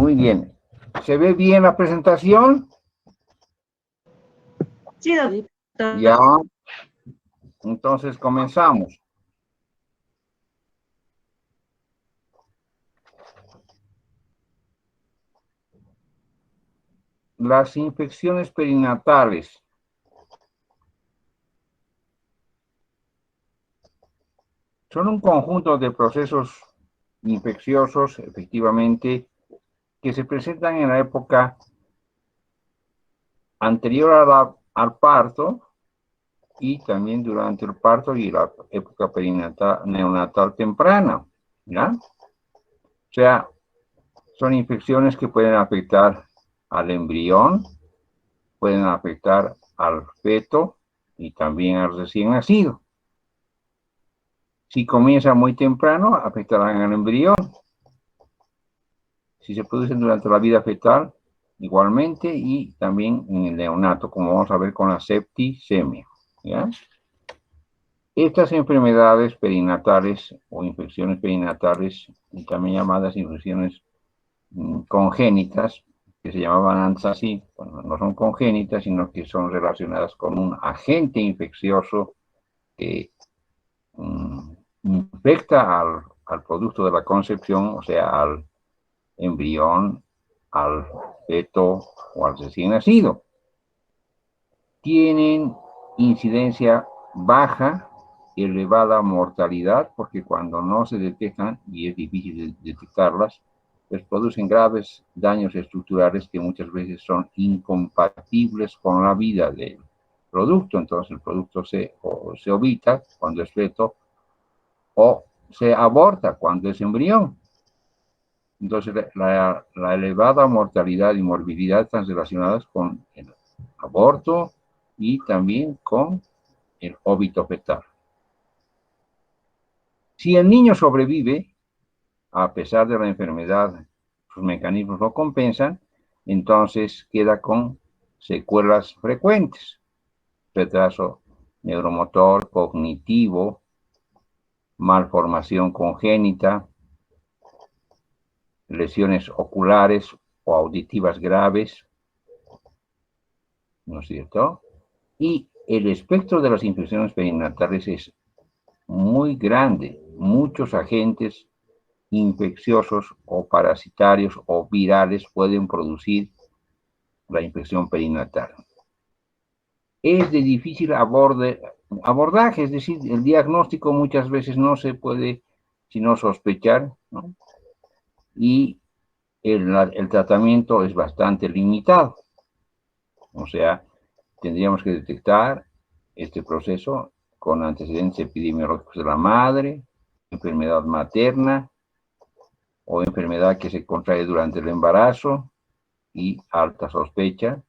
Muy bien. ¿Se ve bien la presentación? Sí, doctor. Ya. Entonces comenzamos. Las infecciones perinatales. Son un conjunto de procesos infecciosos, efectivamente, que se presentan en la época anterior al parto y también durante el parto y la época perinatal, neonatal temprana, ¿ya? O sea, son infecciones que pueden afectar al embrión, pueden afectar al feto y también al recién nacido. Si comienza muy temprano, afectarán al embrión. Si se producen durante la vida fetal, igualmente, y también en el neonato, como vamos a ver con la septicemia, ¿ya? Estas enfermedades perinatales o infecciones perinatales, también llamadas infecciones congénitas, que se llamaban antes así, bueno, no son congénitas, sino que son relacionadas con un agente infeccioso que infecta al producto de la concepción, o sea, al embrión, al feto o al recién nacido. Tienen incidencia baja y elevada mortalidad, porque cuando no se detectan, y es difícil detectarlas, pues producen graves daños estructurales que muchas veces son incompatibles con la vida del producto. Entonces el producto se ovita cuando es feto o se aborta cuando es embrión. Entonces la elevada mortalidad y morbilidad están relacionadas con el aborto y también con el óbito fetal. Si el niño sobrevive, a pesar de la enfermedad, sus mecanismos lo compensan, entonces queda con secuelas frecuentes: retraso neuromotor, cognitivo, malformación congénita, lesiones oculares o auditivas graves, ¿no es cierto? Y el espectro de las infecciones perinatales es muy grande. Muchos agentes infecciosos o parasitarios o virales pueden producir la infección perinatal. Es de difícil abordaje, es decir, el diagnóstico muchas veces no se puede sino sospechar, ¿no? Y el tratamiento es bastante limitado. O sea, tendríamos que detectar este proceso con antecedentes epidemiológicos de la madre, enfermedad materna o enfermedad que se contrae durante el embarazo y alta sospecha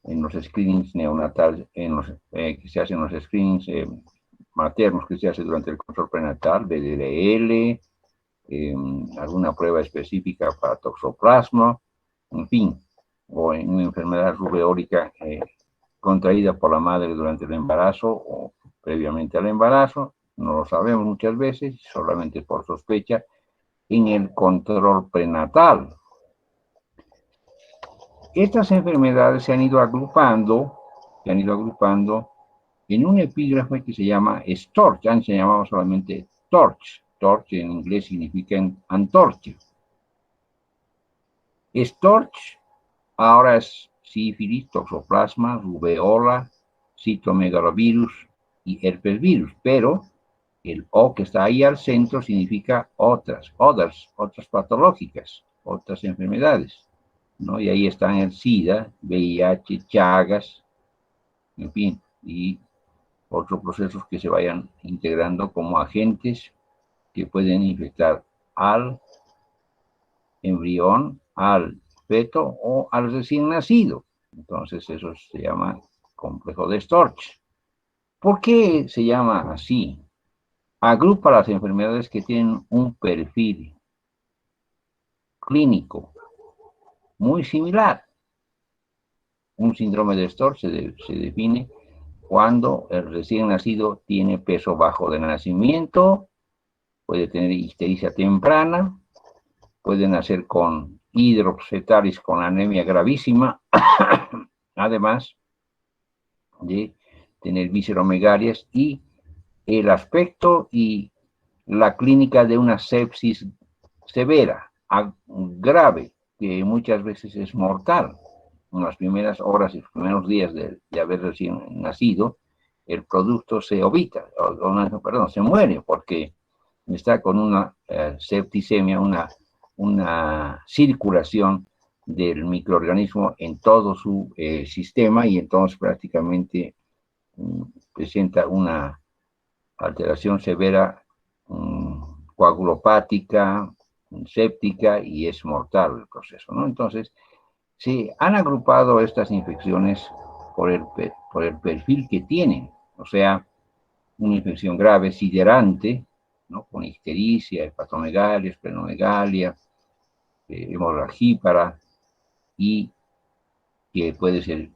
en los screenings neonatales, que se hacen los screenings maternos que se hace durante el control prenatal, BDRL, alguna prueba específica para toxoplasma, en fin, o en una enfermedad rubeólica contraída por la madre durante el embarazo o previamente al embarazo. No lo sabemos muchas veces, solamente por sospecha, en el control prenatal. Estas enfermedades se han ido agrupando en un epígrafe que se llama STORCH. Antes se llamaba solamente TORCH. TORCH en inglés significa antorcha. STORCH ahora es sífilis, toxoplasma, rubeola, citomegalovirus y herpesvirus, pero el O que está ahí al centro significa otras patológicas, otras enfermedades, ¿no? Y ahí están el SIDA, VIH, Chagas, en fin, y otros procesos que se vayan integrando como agentes que pueden infectar al embrión, al feto o al recién nacido. Entonces eso se llama complejo de Storch. ¿Por qué se llama así? Agrupa las enfermedades que tienen un perfil clínico muy similar. Un síndrome de Storch se define cuando el recién nacido tiene peso bajo de nacimiento, puede tener ictericia temprana, puede nacer con hidrocephalus con anemia gravísima, además de tener visceromegalias y el aspecto y la clínica de una sepsis severa, grave, que muchas veces es mortal. En las primeras horas y los primeros días de haber recién nacido, el producto se ovita, perdón, se muere porque está con una septicemia, una circulación del microorganismo en todo su sistema, y entonces prácticamente presenta una alteración severa, coagulopática, séptica, y es mortal el proceso, ¿no? Entonces, se han agrupado estas infecciones por el perfil que tienen, o sea, una infección grave, siderante, ¿no? Con ictericia, hepatomegalia, esplenomegalia, hemorragípara, y que puede ser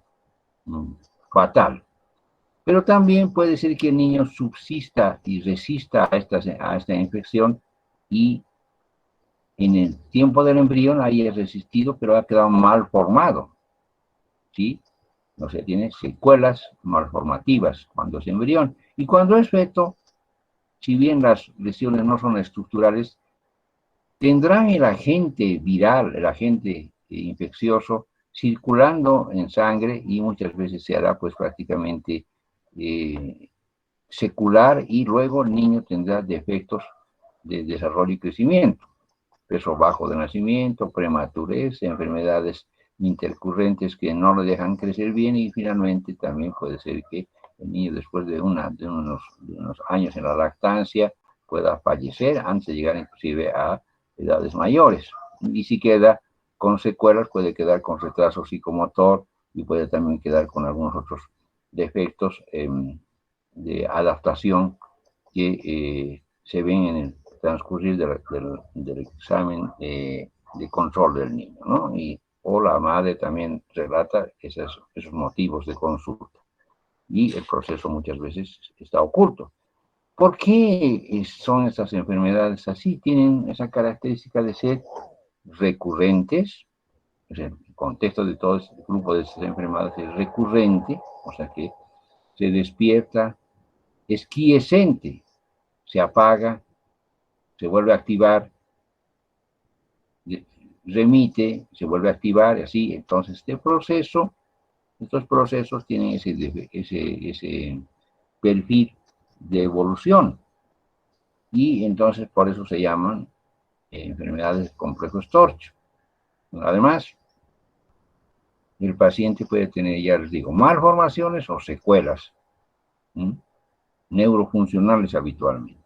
fatal. Pero también puede ser que el niño subsista y resista a esta infección, y en el tiempo del embrión haya resistido, pero ha quedado mal formado, ¿sí? O sea, tiene secuelas malformativas cuando es embrión. Y cuando es feto, si bien las lesiones no son estructurales, tendrán el agente viral, el agente infeccioso circulando en sangre, y muchas veces se hará pues prácticamente secular, y luego el niño tendrá defectos de desarrollo y crecimiento, peso bajo de nacimiento, prematurez, enfermedades intercurrentes que no le dejan crecer bien, y finalmente también puede ser que el niño, después de unos años en la lactancia, pueda fallecer antes de llegar inclusive a edades mayores. Y si queda con secuelas, puede quedar con retraso psicomotor, y puede también quedar con algunos otros defectos de adaptación que se ven en el transcurrir del examen de control del niño, ¿no? O la madre también relata esos motivos de consulta, y el proceso muchas veces está oculto. ¿Por qué son estas enfermedades así? Tienen esa característica de ser recurrentes. O sea, el contexto de todo este grupo de estas enfermedades es recurrente, o sea que se despierta, es quiescente, se apaga, se vuelve a activar, remite, se vuelve a activar, y así. Entonces, estos procesos tienen ese perfil de evolución, y entonces por eso se llaman enfermedades de complejo Storch. Además, el paciente puede tener, ya les digo, malformaciones o secuelas neurofuncionales habitualmente.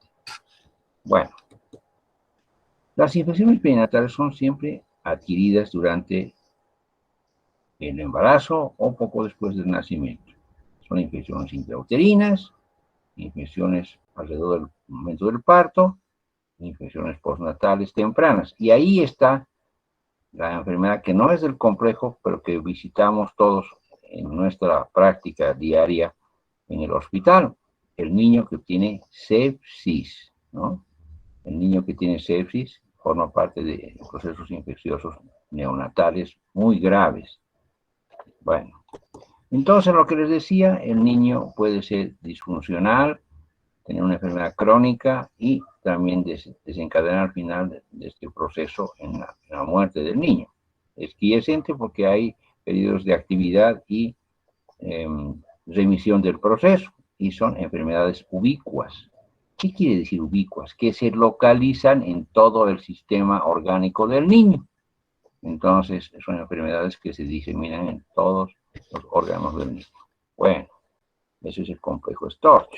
Bueno, las infecciones perinatales son siempre adquiridas durante el embarazo o poco después del nacimiento. Son infecciones intrauterinas, infecciones alrededor del momento del parto, infecciones postnatales tempranas. Y ahí está la enfermedad que no es del complejo, pero que visitamos todos en nuestra práctica diaria en el hospital. El niño que tiene sepsis, ¿no? El niño que tiene sepsis forma parte de procesos infecciosos neonatales muy graves. Bueno, entonces lo que les decía, el niño puede ser disfuncional, tener una enfermedad crónica, y también desencadenar al final de este proceso en la muerte del niño. Es quiescente porque hay periodos de actividad y remisión del proceso, y son enfermedades ubicuas. ¿Qué quiere decir ubicuas? Que se localizan en todo el sistema orgánico del niño. Entonces, son enfermedades que se diseminan en todos los órganos del niño. Bueno, ese es el complejo Storch.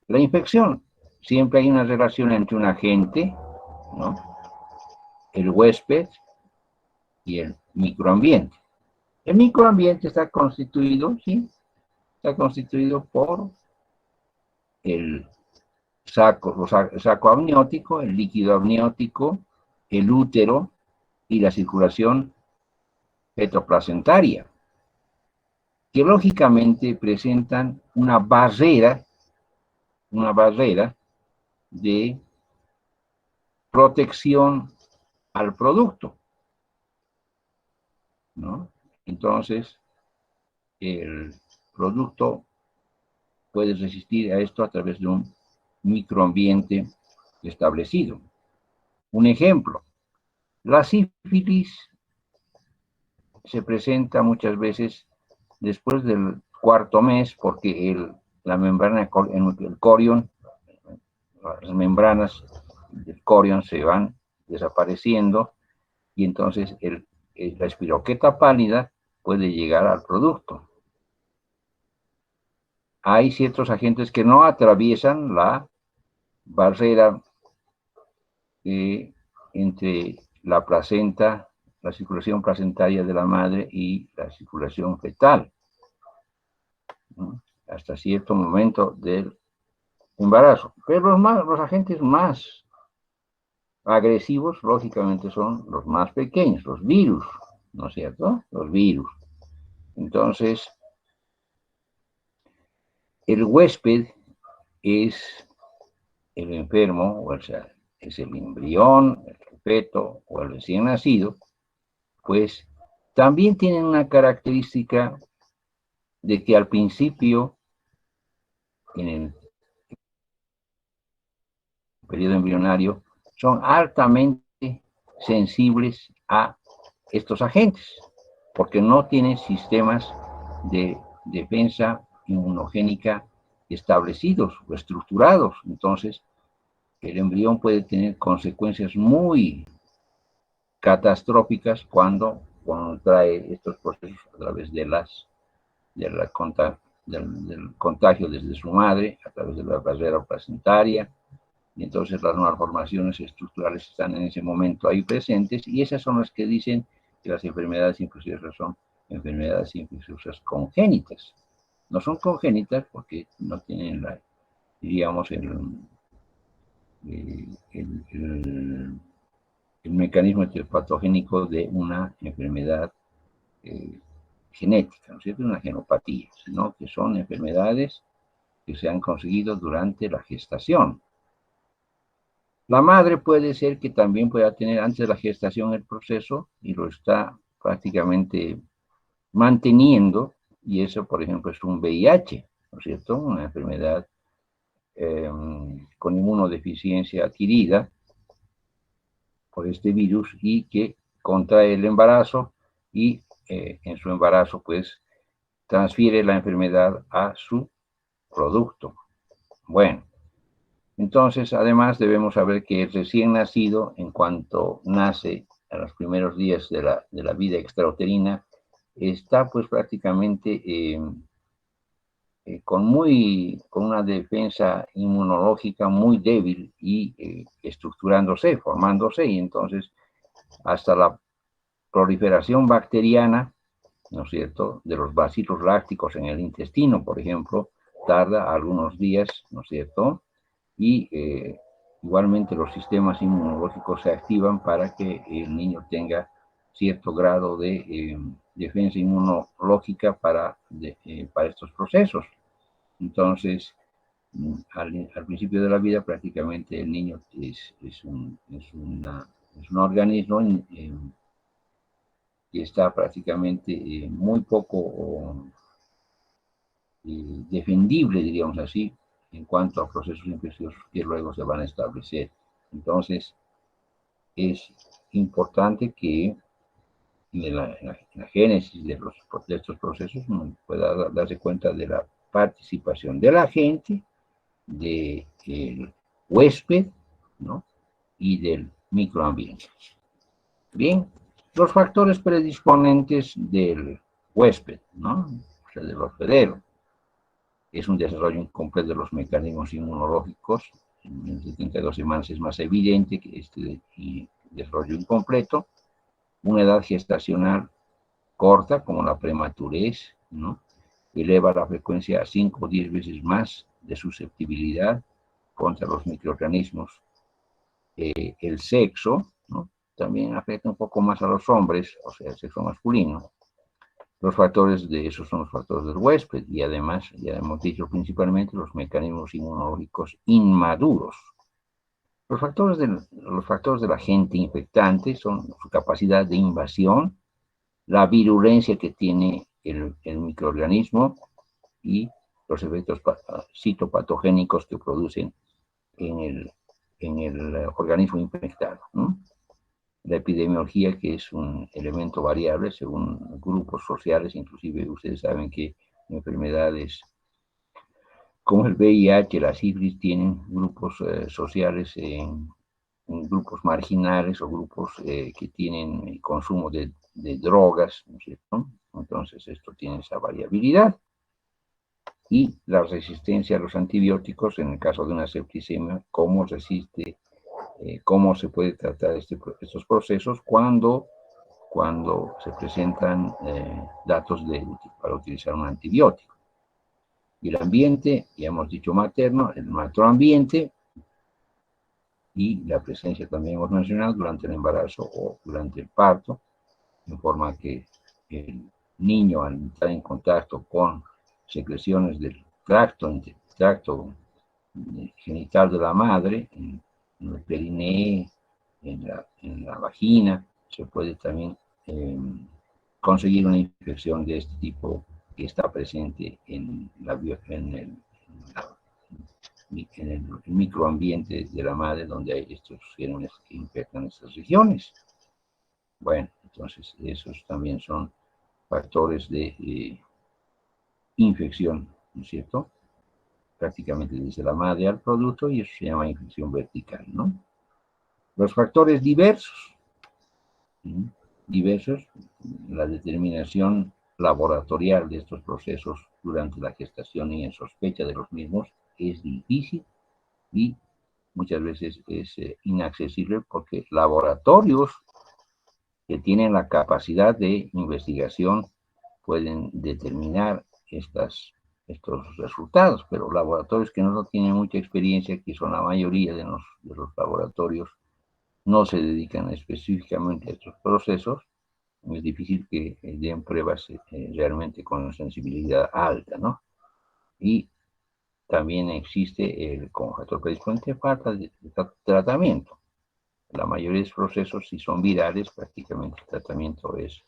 La infección, siempre hay una relación entre un agente, ¿no?, el huésped, y el microambiente. El microambiente está constituido, ¿sí?, está constituido por el saco amniótico, el líquido amniótico, el útero y la circulación petroplacentaria, que lógicamente presentan una barrera de protección al producto. ¿no? Entonces, el producto puede resistir a esto a través de un microambiente establecido. Un ejemplo, la sífilis se presenta muchas veces después del cuarto mes porque la membrana, el corion, las membranas del corion se van desapareciendo y entonces la espiroqueta pálida puede llegar al producto. Hay ciertos agentes que no atraviesan la barrera entre la placenta, la circulación placentaria de la madre y la circulación fetal, ¿no? Hasta cierto momento del embarazo. Pero los agentes más agresivos, lógicamente, son los más pequeños, los virus, ¿no es cierto? Los virus. Entonces, el huésped es el enfermo, o sea, es el embrión, el feto o el recién nacido, pues también tienen una característica de que al principio, en el periodo embrionario, son altamente sensibles a estos agentes, porque no tienen sistemas de defensa inmunogénica establecidos o estructurados. Entonces, el embrión puede tener consecuencias muy catastróficas cuando contrae estos procesos a través de del contagio desde su madre, a través de la barrera placentaria, y entonces las malformaciones estructurales están en ese momento ahí presentes, y esas son las que dicen que las enfermedades infecciosas son enfermedades infecciosas congénitas. No son congénitas porque no tienen diríamos, el mecanismo patogénico de una enfermedad genética, ¿no es cierto? Una genopatía, sino que son enfermedades que se han conseguido durante la gestación. La madre puede ser que también pueda tener antes de la gestación el proceso y lo está prácticamente manteniendo, y eso, por ejemplo, es un VIH, ¿no es cierto? Una enfermedad con inmunodeficiencia adquirida por este virus y que contrae el embarazo y en su embarazo pues transfiere la enfermedad a su producto. Bueno, entonces además debemos saber que el recién nacido, en cuanto nace a los primeros días de la vida extrauterina, está pues prácticamente con una defensa inmunológica muy débil y estructurándose, formándose, y entonces hasta la proliferación bacteriana, ¿no es cierto?, de los bacilos lácticos en el intestino, por ejemplo, tarda algunos días, ¿no es cierto?, y igualmente los sistemas inmunológicos se activan para que el niño tenga cierto grado de defensa inmunológica para estos procesos. Entonces, al principio de la vida prácticamente el niño es un organismo que está prácticamente muy poco defendible, diríamos así, en cuanto a procesos infecciosos que luego se van a establecer. Entonces, es importante que en la génesis de estos procesos uno pueda darse cuenta de la participación del agente, del huésped, ¿no?, y del microambiente. Bien, los factores predisponentes del huésped, ¿no?, o sea, del hospedero. Es un desarrollo incompleto de los mecanismos inmunológicos. En 72 semanas es más evidente que este desarrollo incompleto. Una edad gestacional corta, como la prematurez, ¿no?, eleva la frecuencia a 5 o 10 veces más de susceptibilidad contra los microorganismos. El sexo, ¿no?, también afecta un poco más a los hombres, o sea, el sexo masculino. Los factores de esos son los factores del huésped y además, ya hemos dicho, principalmente los mecanismos inmunológicos inmaduros. Los factores del agente infectante son su capacidad de invasión, la virulencia que tiene el microorganismo y los efectos citopatogénicos que producen en el organismo infectado, ¿no? La epidemiología, que es un elemento variable según grupos sociales, inclusive ustedes saben que enfermedades como el VIH, la sífilis, tienen grupos sociales en grupos marginales o grupos que tienen consumo de drogas, ¿no es cierto? Entonces esto tiene esa variabilidad. Y la resistencia a los antibióticos, en el caso de una septicemia, cómo resiste, cómo se puede tratar estos procesos cuando se presentan datos para utilizar un antibiótico. Y el ambiente, ya hemos dicho materno, el macroambiente y la presencia también hemos mencionado durante el embarazo o durante el parto, de forma que el niño al entrar en contacto con secreciones del tracto genital de la madre, en el periné, en la vagina, se puede también conseguir una infección de este tipo que está presente en el microambiente de la madre, donde hay estos gérmenes que infectan estas regiones. Bueno, entonces esos también son factores de infección, ¿no es cierto? Prácticamente desde la madre al producto, y eso se llama infección vertical, ¿no? Los factores diversos, ¿sí? Diversos, la determinación laboratorial de estos procesos durante la gestación y en sospecha de los mismos es difícil y muchas veces es inaccesible porque laboratorios que tienen la capacidad de investigación pueden determinar estos resultados, pero laboratorios que no tienen mucha experiencia, que son la mayoría de los laboratorios, no se dedican específicamente a estos procesos, es difícil que den pruebas realmente con sensibilidad alta, ¿no? Y también existe, como factor predisponente, falta de tratamiento. La mayoría de los procesos, si son virales, prácticamente el tratamiento es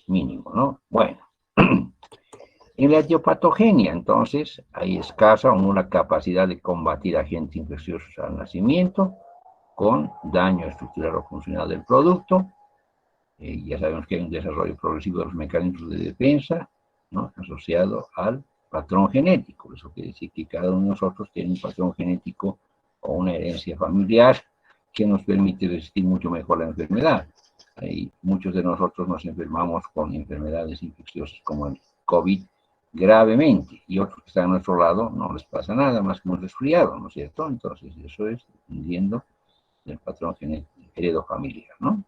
mínimo, ¿no? Bueno, en la etiopatogenia, entonces, hay escasa o nula capacidad de combatir agentes infecciosos al nacimiento con daño estructural o funcional del producto. Ya sabemos que hay un desarrollo progresivo de los mecanismos de defensa, ¿no?, asociado al patrón genético. Eso quiere decir que cada uno de nosotros tiene un patrón genético o una herencia familiar que nos permite resistir mucho mejor la enfermedad. Muchos de nosotros nos enfermamos con enfermedades infecciosas como el COVID gravemente, y otros que están a nuestro lado no les pasa nada más que un resfriado, ¿no es cierto? Entonces eso es dependiendo del patrón genético heredofamiliar, ¿no?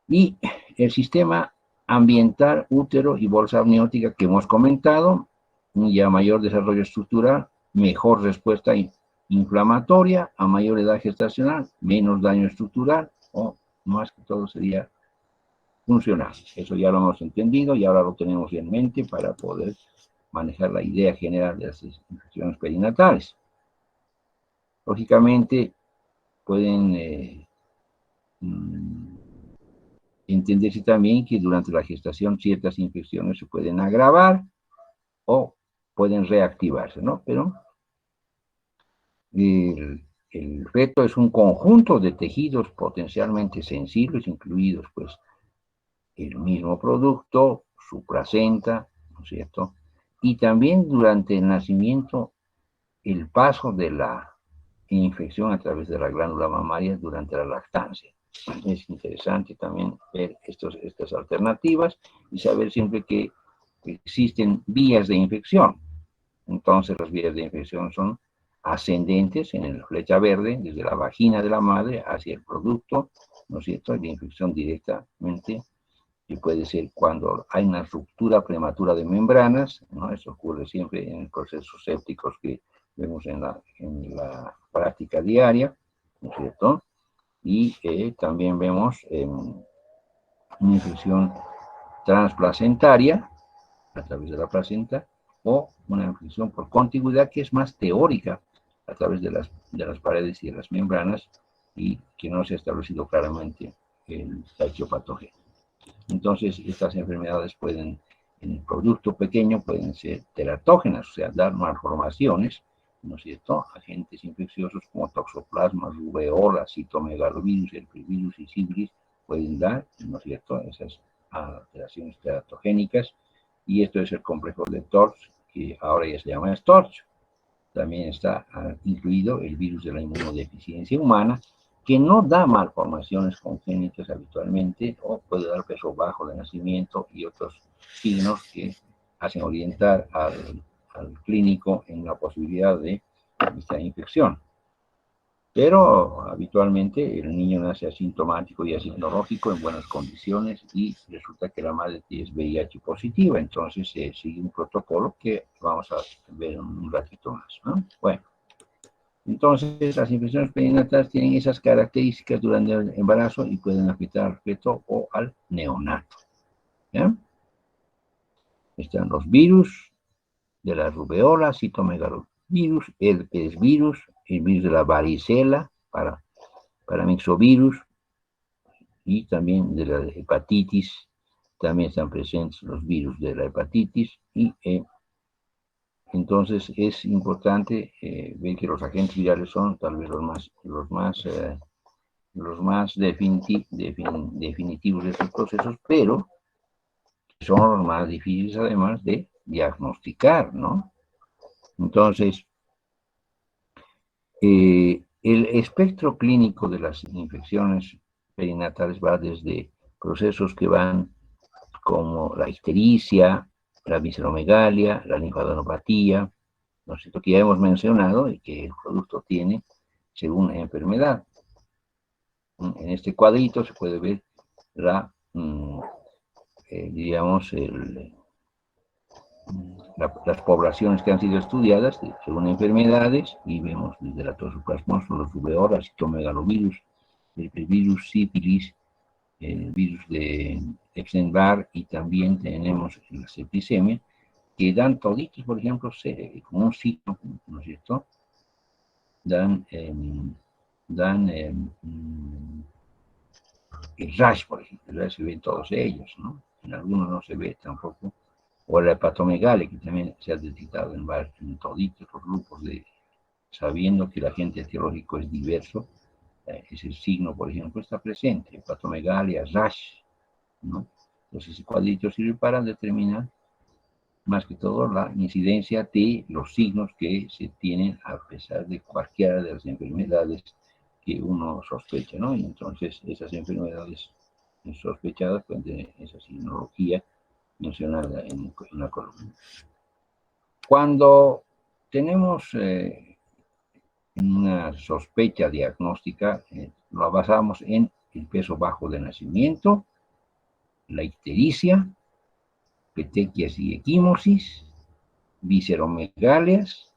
Y el sistema ambiental, útero y bolsa amniótica que hemos comentado, ya mayor desarrollo estructural, mejor respuesta inflamatoria, a mayor edad gestacional, menos daño estructural, o más que todo sería funcional. Eso ya lo hemos entendido y ahora lo tenemos en mente para poder manejar la idea general de las infecciones perinatales. Lógicamente, pueden entenderse también que durante la gestación ciertas infecciones se pueden agravar o pueden reactivarse, ¿no? Pero el feto es un conjunto de tejidos potencialmente sensibles, incluidos pues el mismo producto, su placenta, ¿no es cierto? Y también durante el nacimiento, el paso de la infección a través de la glándula mamaria durante la lactancia. Es interesante también ver estas alternativas y saber siempre que existen vías de infección. Entonces las vías de infección son ascendentes en la flecha verde, desde la vagina de la madre hacia el producto, ¿no es cierto? Y la infección directamente, que puede ser cuando hay una ruptura prematura de membranas, ¿no? Eso ocurre siempre en procesos sépticos que vemos en la práctica diaria, ¿no es cierto? Y también vemos una infección transplacentaria a través de la placenta, o una infección por contigüidad que es más teórica a través de las paredes y de las membranas y que no se ha establecido claramente la etiopatogenia. Entonces, estas enfermedades pueden, en el producto pequeño, pueden ser teratógenas, o sea, dar malformaciones, ¿no es cierto? Agentes infecciosos como toxoplasma, rubeola, citomegalovirus, herpesvirus y sífilis pueden dar, ¿no es cierto?, esas alteraciones teratogénicas, y esto es el complejo de TORCH, que ahora ya se llama STORCH. También está incluido el virus de la inmunodeficiencia humana, que no da malformaciones congénitas habitualmente, o puede dar peso bajo de nacimiento y otros signos que hacen orientar al clínico en la posibilidad de esta infección. Pero habitualmente el niño nace asintomático y asintomático en buenas condiciones y resulta que la madre es VIH positiva, entonces se sigue un protocolo que vamos a ver en un ratito más, ¿no? Bueno, entonces las infecciones perinatales tienen esas características durante el embarazo y pueden afectar al feto o al neonato, ¿ya? Están los virus de la rubeola, citomegalovirus, herpesvirus, el virus de la varicela, paramyxovirus, y también de la hepatitis, también están presentes los virus de la hepatitis, y entonces es importante ver que los agentes virales son tal vez los más definitivos de estos procesos, pero son los más difíciles además de diagnosticar, ¿no? Entonces, el espectro clínico de las infecciones perinatales va desde procesos que van como la ictericia, la visceromegalia, la linfadenopatía, ¿no es cierto?, que ya hemos mencionado y que el producto tiene según la enfermedad. En este cuadrito se puede ver digamos, las poblaciones que han sido estudiadas según enfermedades, y vemos desde la toxoplasmosis, los rubeola, citomegalovirus, el virus sífilis, el virus de Epstein-Barr, y también tenemos la septicemia, que dan toditos, por ejemplo, como un signo, ¿no es cierto? Dan el rash, por ejemplo, el rash se ve en todos ellos, ¿no? En algunos no se ve tampoco. O la hepatomegalia, que también se ha detectado en toditos los grupos, sabiendo que el agente etiológico es diverso, ese signo, por ejemplo, está presente, hepatomegalia, rash, ¿no? Entonces, ese cuadrito sirve para determinar más que todo la incidencia de los signos que se tienen a pesar de cualquiera de las enfermedades que uno sospecha, ¿no? Y entonces esas enfermedades sospechadas pueden tener esa signología mencionada en la columna. Cuando tenemos una sospecha diagnóstica, lo basamos en el peso bajo de nacimiento, la ictericia, petequias y equimosis, visceromegalias.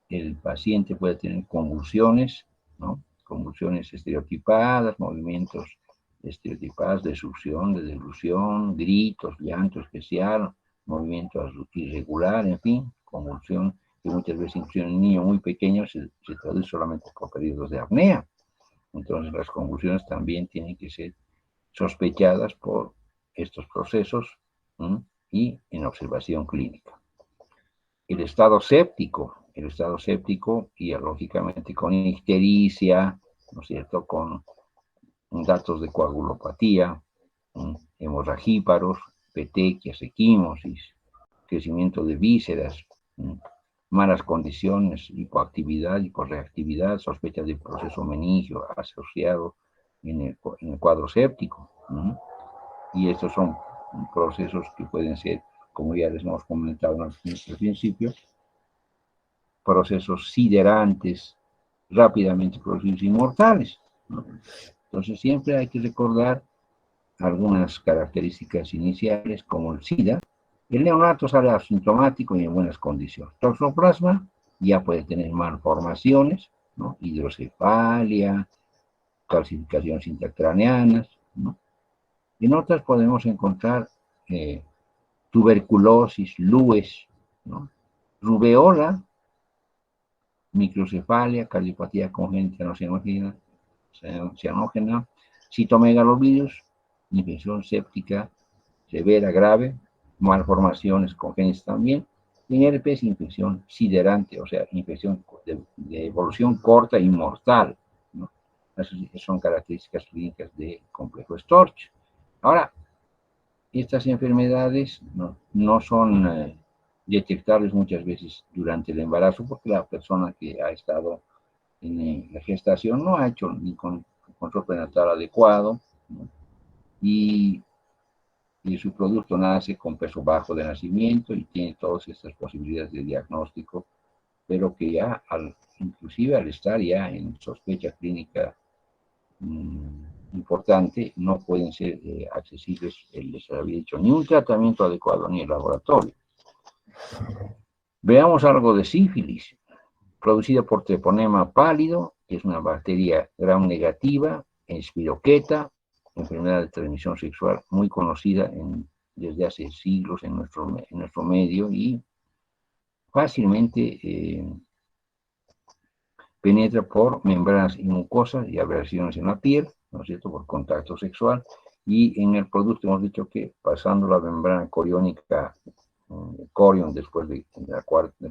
El paciente puede tener convulsiones, ¿no? Convulsiones estereotipadas, movimientos estereotipados de succión, de deglución, gritos, llanto especial, movimiento irregular, en fin, convulsión que muchas veces incluso en un niño muy pequeño se traduce solamente por periodos de apnea. Entonces las convulsiones también tienen que ser sospechadas por estos procesos, ¿no?, y en observación clínica. El estado séptico, y lógicamente con ictericia, ¿no es cierto?, con datos de coagulopatía, hemorragíparos, petequias, equimosis, crecimiento de vísceras, malas condiciones, hipoactividad, hiporreactividad, sospecha de proceso meningio asociado en el cuadro séptico. Y estos son procesos que pueden ser, como ya les hemos comentado al principio, procesos siderantes, rápidamente producidos inmortales, ¿no? Entonces siempre hay que recordar algunas características iniciales como el SIDA. El neonato sale asintomático y en buenas condiciones. Toxoplasma ya puede tener malformaciones, ¿no?, hidrocefalia, calcificaciones intracraneanas, ¿no? En otras podemos encontrar tuberculosis, LUES, ¿no?, rubeola, microcefalia, cardiopatía congénita no cianógena, citomegalovirus, infección séptica severa, grave, malformaciones congénitas también, y en herpes infección siderante, o sea, infección de evolución corta y mortal, ¿no? Esas son características clínicas del complejo Storch. Ahora, estas enfermedades no son detectables muchas veces durante el embarazo porque la persona que ha estado en la gestación no ha hecho ni control prenatal adecuado, ¿no? y su producto nace con peso bajo de nacimiento y tiene todas estas posibilidades de diagnóstico, pero que ya inclusive al estar ya en sospecha clínica importante, no pueden ser accesibles, les había dicho, ni un tratamiento adecuado ni el laboratorio. Veamos algo de sífilis, producida por treponema pálido, que es una bacteria gram negativa, espiroqueta, enfermedad de transmisión sexual muy conocida desde hace siglos en nuestro medio y fácilmente penetra por membranas y mucosas y aberraciones en la piel, ¿no es cierto?, por contacto sexual, y en el producto hemos dicho que pasando la membrana coriónica, corion, después del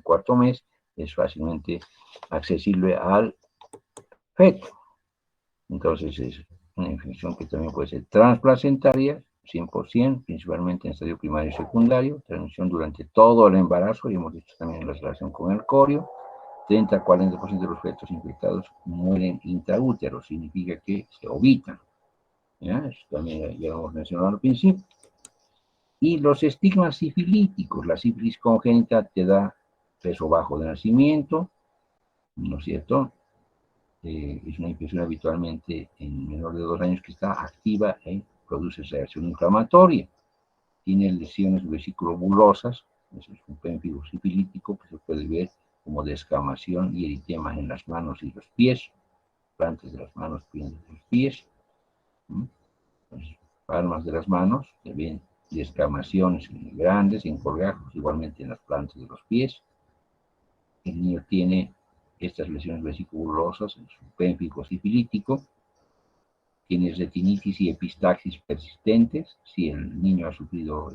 cuarto mes, es fácilmente accesible al feto. Entonces es una infección que también puede ser transplacentaria, 100%, principalmente en estadio primario y secundario, transmisión durante todo el embarazo, y hemos visto también la relación con el corio. 30 a 40% de los fetos infectados mueren intraútero, significa que se ovitan. ¿Ya? Eso también ya lo hemos mencionado al principio. Y los estigmas sifilíticos, la sífilis congénita te da peso bajo de nacimiento, ¿no es cierto? Es una infección habitualmente en menor de 2 años que está activa y produce reacción inflamatoria. Tiene lesiones vesículo-bulosas, eso es un pénfigo sifilítico que se puede ver como descamación y eritema en las manos y los pies, plantas de las manos, piernas de los pies, las palmas de las manos, se ven descamaciones grandes en colgajos, igualmente en las plantas de los pies. El niño tiene estas lesiones vesículo-bulosas en su pénfigo sifilítico, tiene retinitis y epistaxis persistentes, si el niño ha sufrido,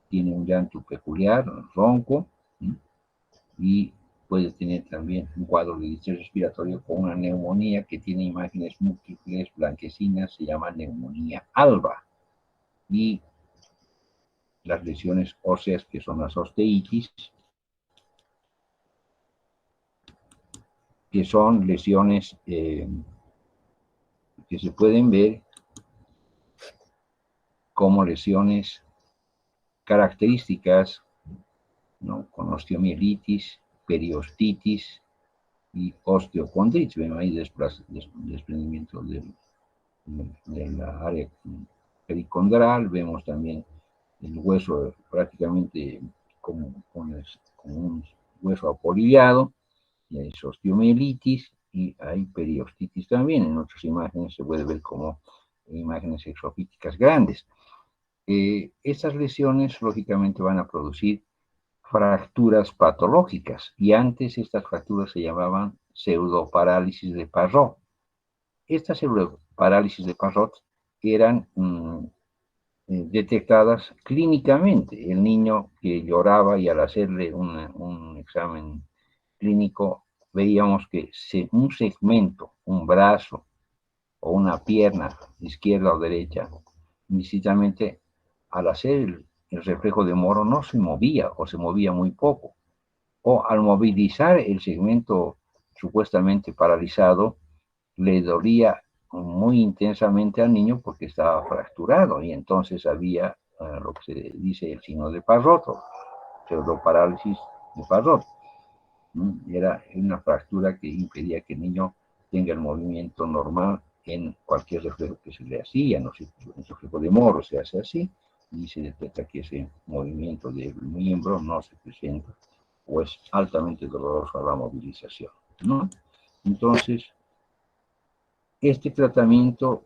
tiene un llanto peculiar, ronco, y puede tener también un cuadro de distrés respiratorio con una neumonía que tiene imágenes múltiples blanquecinas, se llama neumonía alba. Y las lesiones óseas, que son las osteitis, que son lesiones que se pueden ver como lesiones características, ¿no?, con osteomielitis, periostitis y osteocondritis. Ven ahí desprendimiento de la área pericondral. Vemos también el hueso prácticamente como un hueso apolillado, y hay osteomielitis y hay periostitis también. En otras imágenes se puede ver como imágenes exofíticas grandes. Estas lesiones lógicamente van a producir fracturas patológicas, y antes estas fracturas se llamaban pseudoparálisis de Parrot. Estas pseudoparálisis de Parrot eran detectadas clínicamente. El niño que lloraba, y al hacerle un examen clínico veíamos que un segmento, un brazo o una pierna, izquierda o derecha, indistintamente, al hacer el reflejo de Moro no se movía o se movía muy poco. O al movilizar el segmento supuestamente paralizado, le dolía muy intensamente al niño porque estaba fracturado, y entonces había lo que se dice el signo de Parrot, pseudoparálisis de Parrot. Era una fractura que impedía que el niño tenga el movimiento normal en cualquier reflejo que se le hacía. No sé, el reflejo de Moro se hace así y se detecta que ese movimiento del miembro no se presenta o es altamente doloroso a la movilización, ¿no? Entonces, este tratamiento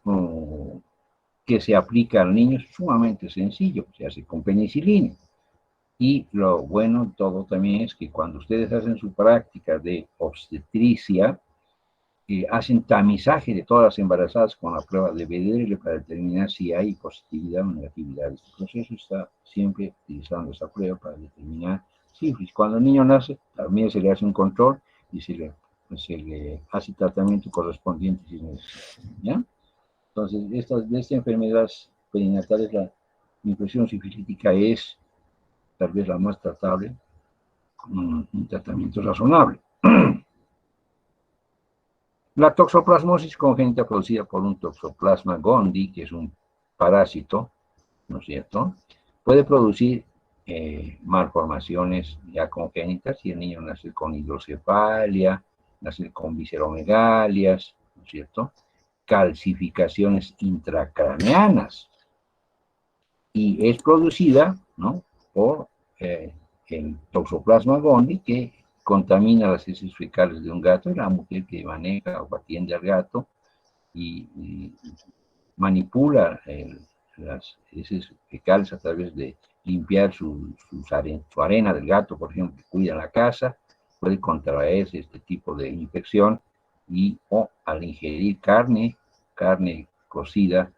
que se aplica al niño es sumamente sencillo, se hace con penicilina. Y lo bueno de todo también es que cuando ustedes hacen su práctica de obstetricia, hacen tamizaje de todas las embarazadas con la prueba de BDR para determinar si hay positividad o negatividad. Este proceso está siempre utilizando esa prueba para determinar si cuando el niño nace, también se le hace un control y se le hace tratamiento correspondiente si es necesario, ¿ya? Entonces, de esta enfermedad perinatal, la infección sifilítica es tal vez la más tratable, un tratamiento razonable. La toxoplasmosis congénita producida por un toxoplasma gondii, que es un parásito, ¿no es cierto?, puede producir malformaciones ya congénitas si el niño nace con hidrocefalia, nace con visceromegalias, ¿no es cierto?, calcificaciones intracraneanas, y es producida, ¿no?, por el toxoplasma gondii, que contamina las heces fecales de un gato, y la mujer que maneja o atiende al gato y manipula las heces fecales a través de limpiar su arena del gato, por ejemplo, que cuida la casa, puede contraerse este tipo de infección, o al ingerir carne cocida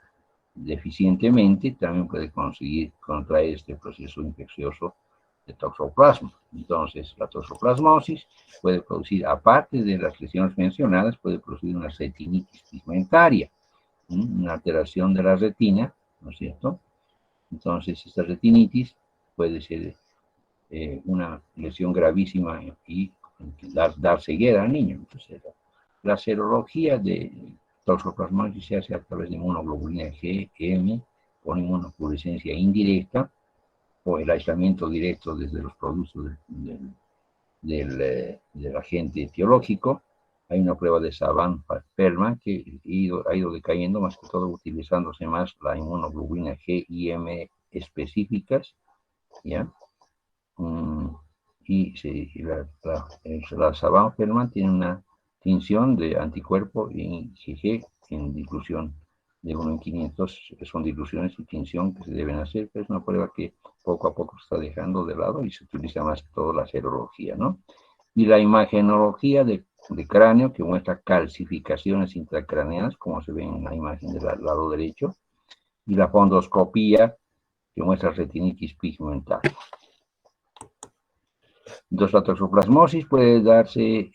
deficientemente, también puede conseguir contraer este proceso infeccioso de toxoplasma. Entonces, la toxoplasmosis puede producir, aparte de las lesiones mencionadas, puede producir una retinitis pigmentaria, una alteración de la retina, ¿no es cierto? Entonces, esta retinitis puede ser una lesión gravísima y dar ceguera al niño. Entonces, la serología de toxoplasmosis se hace a través de inmunoglobulina G, M, con inmunofluorescencia indirecta, o el aislamiento directo desde los productos del agente etiológico. Hay una prueba de Savant-Fellman que ha ido decayendo, más que todo utilizándose más la inmunoglobulina G y M específicas, ¿ya? La Savant-Fellman tiene una tinción de anticuerpo en IgG en dilución de 1 en 500, son diluciones y tinción que se deben hacer, pero es una prueba que poco a poco se está dejando de lado y se utiliza más que todo la serología, ¿no? Y la imagenología de cráneo, que muestra calcificaciones intracraneanas, como se ve en la imagen del lado derecho, y la fondoscopía, que muestra retinitis pigmentaria. Entonces, la toxoplasmosis puede darse,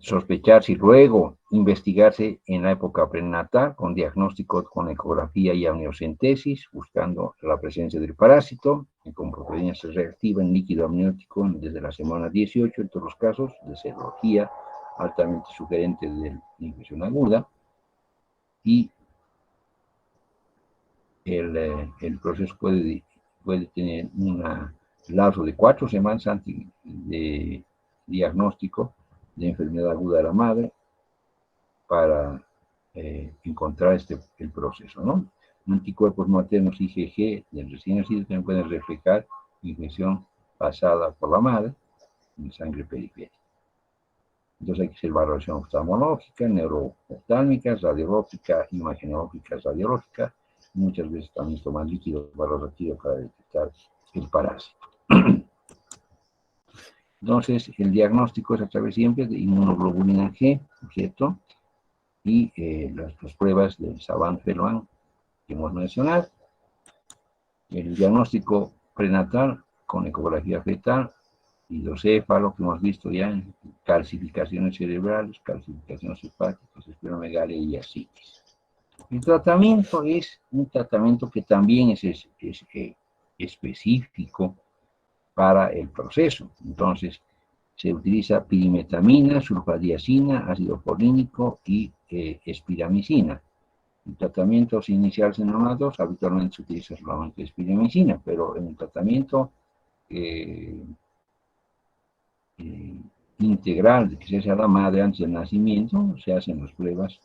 sospecharse y luego investigarse en la época prenatal con diagnóstico con ecografía y amniocentesis, buscando la presencia del parásito, y con proteínas reactivas en líquido amniótico desde la semana 18, en todos los casos de serología altamente sugerente de infección aguda, y el proceso puede tener un lapso de 4 semanas antes de diagnóstico de enfermedad aguda de la madre para encontrar el proceso, ¿no? Anticuerpos maternos IgG del recién nacido también pueden reflejar infección pasada por la madre en sangre periférica. Entonces hay que hacer valoración oftalmológica, neurooftálmica, radiológica, imagenológica, radiológica, y muchas veces también toman líquido valorativo para detectar el parásito. Entonces, el diagnóstico es a través siempre de inmunoglobulina G, ¿cierto? Y las pruebas de Savant-Fellman que hemos mencionado. El diagnóstico prenatal con ecografía fetal, hidrocéfalo, que hemos visto ya en calcificaciones cerebrales, calcificaciones hepáticas, esplenomegalia y ascitis. El tratamiento es un tratamiento que también es específico para el proceso. Entonces, se utiliza pirimetamina, sulfadiazina, ácido folínico y espiramicina. En tratamientos iniciales en neonatos habitualmente se utiliza solamente espiramicina, pero en el tratamiento integral que se hace a la madre antes del nacimiento, se hacen las pruebas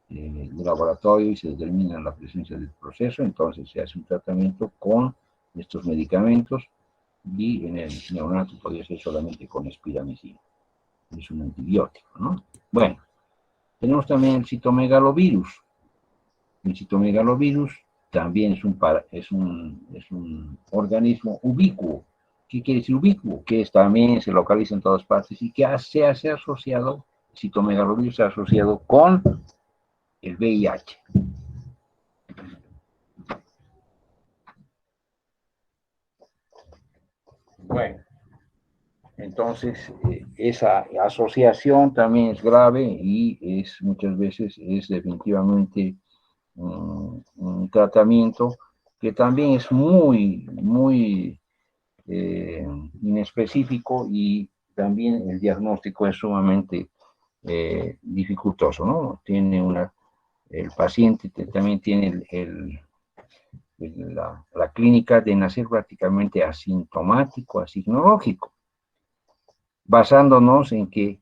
de laboratorio y se determina la presencia del proceso, entonces se hace un tratamiento con estos medicamentos, y en el neonato podría ser solamente con espiramicina. Es un antibiótico, ¿no? Bueno, tenemos también el citomegalovirus. El citomegalovirus también es un organismo ubicuo. ¿Qué quiere decir ubicuo? Que también se localiza en todas partes y que se hace asociado citomegalovirus asociado con el VIH. Bueno, entonces esa asociación también es grave y muchas veces es definitivamente un tratamiento que también es muy inespecífico, y también el diagnóstico es sumamente dificultoso, ¿no? El paciente también tiene la clínica de nacer prácticamente asintomático, asignológico, basándonos en que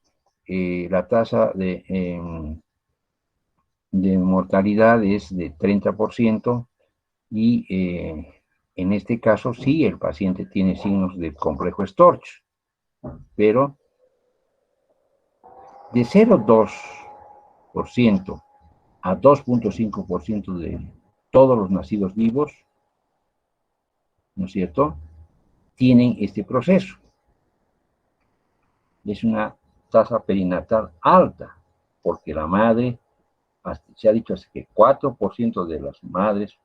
la tasa de mortalidad es de 30%, y en este caso sí, el paciente tiene signos de complejo Storch, pero de 0,2% a 2,5% de todos los nacidos vivos, ¿no es cierto?, tienen este proceso. Es una tasa perinatal alta, porque la madre, se ha dicho hasta que 4% de las madres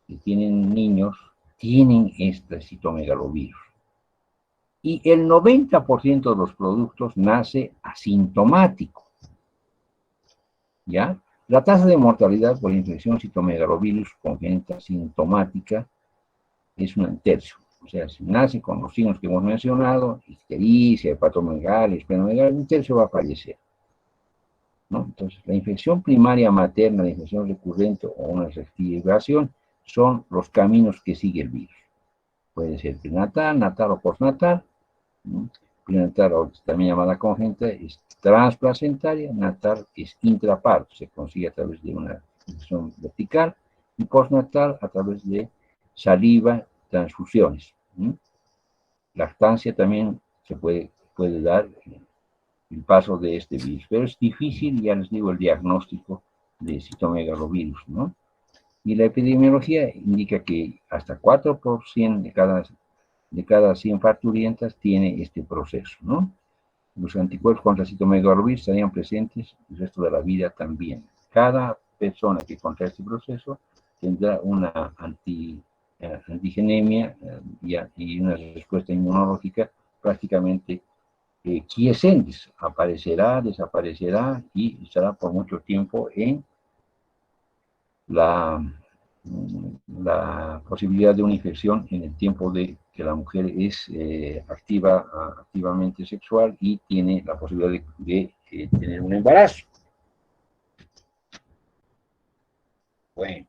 que tienen niños tienen este citomegalovirus. Y el 90% de los productos nace asintomático, ¿ya? La tasa de mortalidad por infección citomegalovirus congénita asintomática es un tercio. O sea, si nace con los signos que hemos mencionado, ictericia, hepatomegalia, esplenomegalia, un tercio va a fallecer, ¿no? Entonces, la infección primaria materna, la infección recurrente o una reactivación son los caminos que sigue el virus. Puede ser prenatal, natal o postnatal. Prenatal, o también llamada congénita, es transplacentaria. Natal es intraparto, se consigue a través de una infección vertical. Y postnatal a través de saliva, transfusiones. Lactancia también se puede dar el paso de este virus, pero es difícil, ya les digo, el diagnóstico de citomegalovirus, ¿no? Y la epidemiología indica que hasta 4% de cada 100 parturientas tiene este proceso, ¿no? Los anticuerpos contra citomegalovirus estarían presentes el resto de la vida también. Cada persona que contrae este proceso tendrá una antigenemia y una respuesta inmunológica prácticamente quiescentes. Aparecerá, desaparecerá y estará por mucho tiempo en la posibilidad de una infección en el tiempo de que la mujer es activamente sexual y tiene la posibilidad de tener un embarazo. Bueno,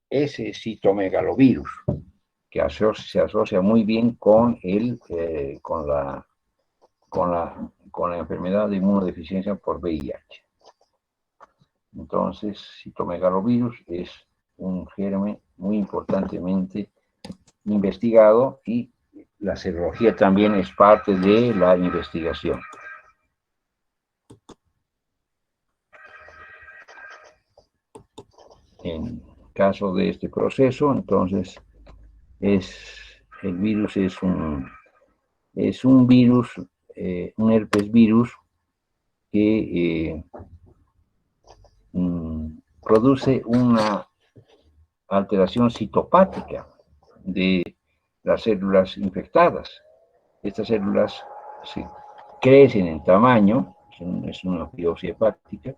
ese citomegalovirus, que se asocia muy bien con la enfermedad de inmunodeficiencia por VIH. Entonces, citomegalovirus es un germen muy importantemente investigado, y la serología también es parte de la investigación. En caso de este proceso, entonces, el virus es un virus, un herpes virus que produce una alteración citopática de las células infectadas. Estas células se crecen en tamaño, es una biopsia hepática,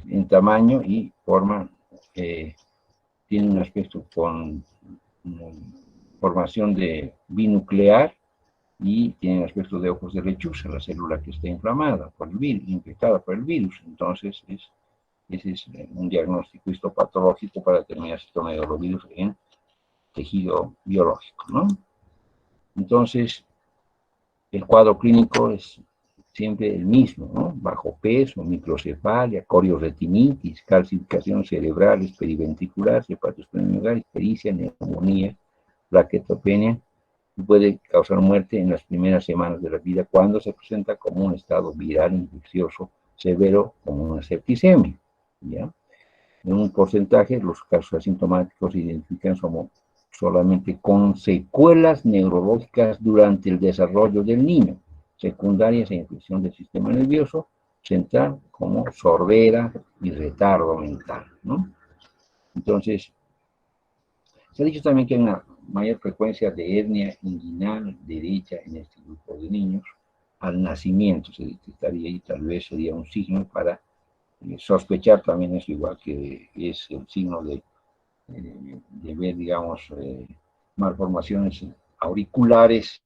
en tamaño y forman, tiene un aspecto con formación de binuclear, y tiene aspecto de ojos de lechuza, la célula que está inflamada por el virus, infectada por el virus. Entonces, ese es un diagnóstico histopatológico para determinar citomegalovirus en tejido biológico, ¿no? Entonces, el cuadro clínico es siempre el mismo, ¿no? Bajo peso, microcefalia, corioretinitis, calcificación cerebral, periventricular, hepatosplenomegalia, ictericia, neumonía, plaquetopenia, y puede causar muerte en las primeras semanas de la vida cuando se presenta como un estado viral infeccioso severo, como una septicemia, ¿ya? En un porcentaje, los casos asintomáticos se identifican solamente con secuelas neurológicas durante el desarrollo del niño, secundarias a infección del sistema nervioso, central como sordera y retardo mental, ¿no? Entonces, se ha dicho también que hay una mayor frecuencia de hernia inguinal derecha en este grupo de niños. Al nacimiento se detectaría y tal vez sería un signo para sospechar también eso, igual que es el signo de ver, digamos, malformaciones auriculares,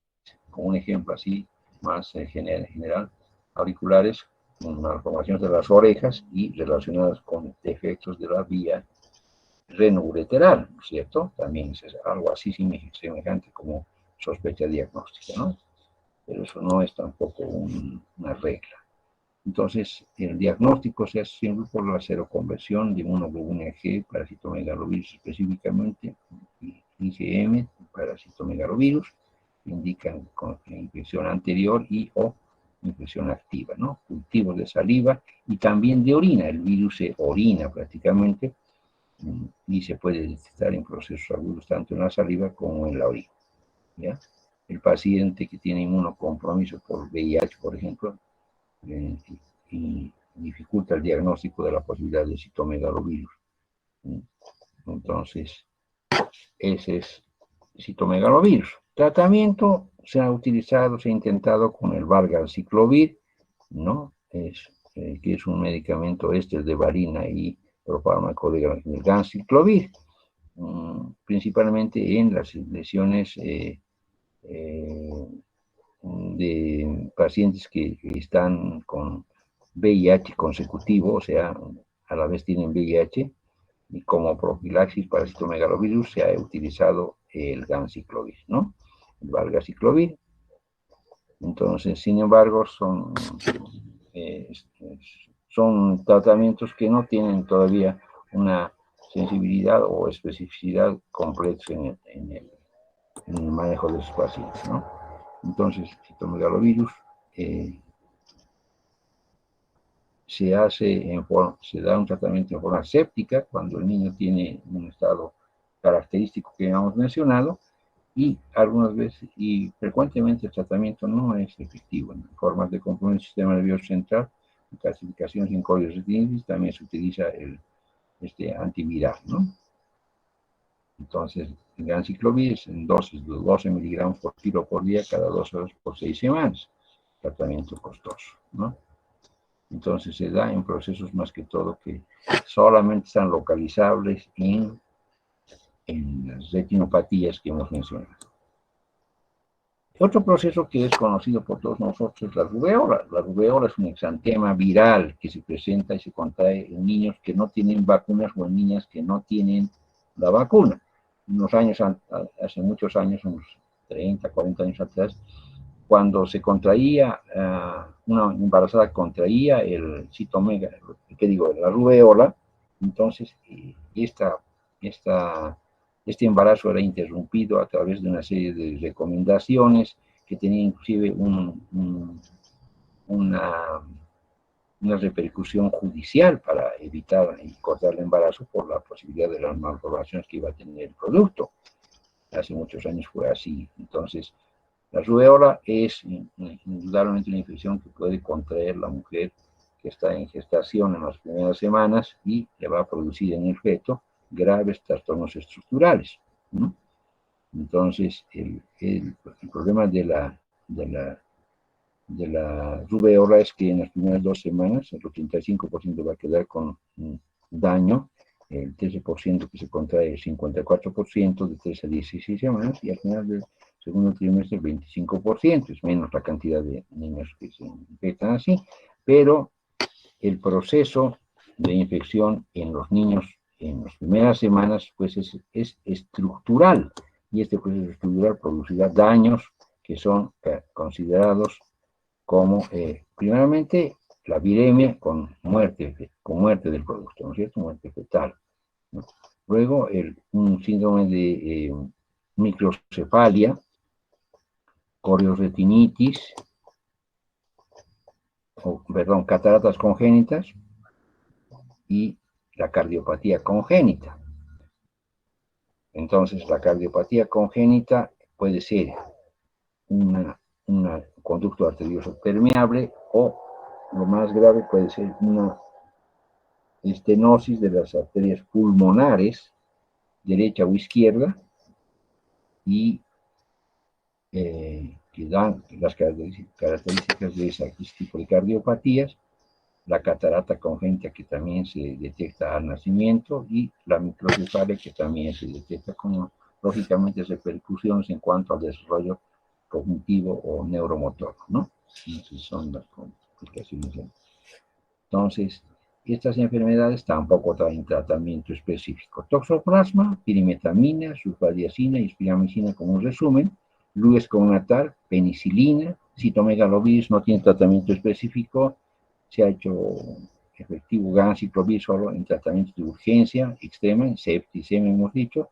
como un ejemplo así, más general, auriculares, malformaciones de las orejas y relacionadas con defectos de la vía renoureteral, ¿cierto? También es algo así semejante como sospecha diagnóstica, ¿no? Pero eso no es tampoco una regla. Entonces, el diagnóstico se hace siempre por la seroconversión de inmunoglobulina G para citomegalovirus específicamente, IgM para citomegalovirus, indican con infección anterior y o infección activa, ¿no? Cultivos de saliva y también de orina. El virus se orina prácticamente y se puede detectar en procesos agudos tanto en la saliva como en la orina, ¿ya? El paciente que tiene inmunocompromiso por VIH, por ejemplo, y dificulta el diagnóstico de la posibilidad de citomegalovirus. Entonces, ese es citomegalovirus. Tratamiento se ha utilizado, se ha intentado con el valganciclovir, ¿no? Que es un medicamento de varina y propármaco de ganciclovir, principalmente en las lesiones de pacientes que están con VIH consecutivo, o sea, a la vez tienen VIH, y como profilaxis para citomegalovirus se ha utilizado el ganciclovir, ¿no? El valganciclovir. Entonces, sin embargo, son tratamientos que no tienen todavía una sensibilidad o especificidad completa en el manejo de sus pacientes, ¿no? Entonces, citomegalovirus se da un tratamiento en forma séptica cuando el niño tiene un estado característico que hemos mencionado, y algunas veces y frecuentemente el tratamiento no es efectivo. En formas de compromiso del sistema nervioso central, en clasificación sin códigos retinitis, también se utiliza este antiviral, ¿no? Entonces, el ganciclovir es en dosis de 12 miligramos por kilo por día, cada 2 horas por 6 semanas. Tratamiento costoso, ¿no? Entonces se da en procesos más que todo que solamente están localizables en las retinopatías que hemos mencionado. Otro proceso que es conocido por todos nosotros es la rubeola. La rubeola es un exantema viral que se presenta y se contrae en niños que no tienen vacunas o en niñas que no tienen la vacuna. Hace muchos años, unos 30, 40 años atrás, cuando se contraía, una embarazada contraía el la rubeola, entonces este embarazo era interrumpido a través de una serie de recomendaciones que tenían inclusive una repercusión judicial para evitar y cortar el embarazo por la posibilidad de las malformaciones que iba a tener el producto. Hace muchos años fue así. Entonces, la rubeola es indudablemente una infección que puede contraer la mujer que está en gestación en las primeras semanas y le va a producir en el feto graves trastornos estructurales, ¿no? Entonces, el problema de la rubeola es que en las primeras 2 semanas el 85% va a quedar con daño, el 13% que se contrae el 54% de 3 a 16 semanas, y al final del segundo trimestre el 25%, es menos la cantidad de niños que se infectan así, pero el proceso de infección en los niños en las primeras semanas pues es estructural, y este proceso estructural producirá daños que son considerados como, primeramente, la viremia con muerte del producto, ¿no es cierto? Muerte fetal, ¿no? Luego, un síndrome de microcefalia, corioretinitis, cataratas congénitas y la cardiopatía congénita. Entonces, la cardiopatía congénita puede ser un conducto arterioso permeable o lo más grave puede ser una estenosis de las arterias pulmonares, derecha o izquierda, y que dan las características de ese tipo de cardiopatías, la catarata congénita que también se detecta al nacimiento y la microcefalia que también se detecta como, lógicamente, repercusiones en cuanto al desarrollo cognitivo o neuromotor, ¿no? Esas son las complicaciones. Entonces, estas enfermedades tampoco traen tratamiento específico. Toxoplasma, pirimetamina, sulfadiazina y espiramicina como un resumen, Lues con natal, penicilina, citomegalovirus no tiene tratamiento específico, se ha hecho efectivo ganciclovir solo en tratamientos de urgencia extrema, en septicemia hemos dicho.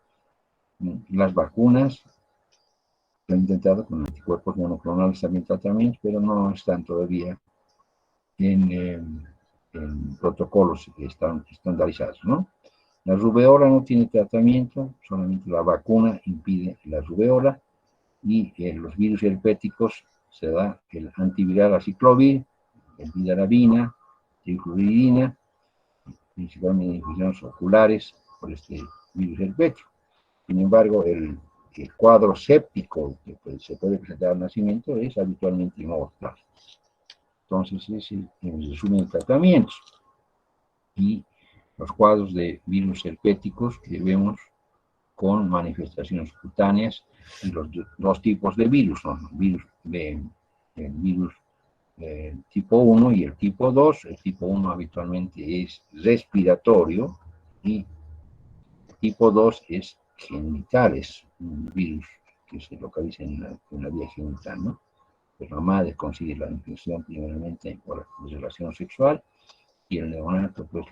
Las vacunas se han intentado con anticuerpos monoclonales también tratamientos, pero no están todavía en protocolos que están estandarizados, ¿no? La rubeola no tiene tratamiento, solamente la vacuna impide la rubeola y los virus herpéticos se da el antiviral aciclovir, el vidarabina, trifluridina, principalmente infecciones oculares por este virus herpético. Sin embargo, el cuadro séptico que se puede presentar al nacimiento es habitualmente inmortal. Entonces, ese es el resumen de tratamientos. Y los cuadros de virus herpéticos que vemos con manifestaciones cutáneas y los dos tipos de virus, ¿no? El virus tipo 1 y el tipo 2. El tipo 1 habitualmente es respiratorio y el tipo 2 es genital, es un virus que se localiza en la vía genital, ¿no? Pues la madre consigue la infección primeramente por la relación sexual y el neonato pues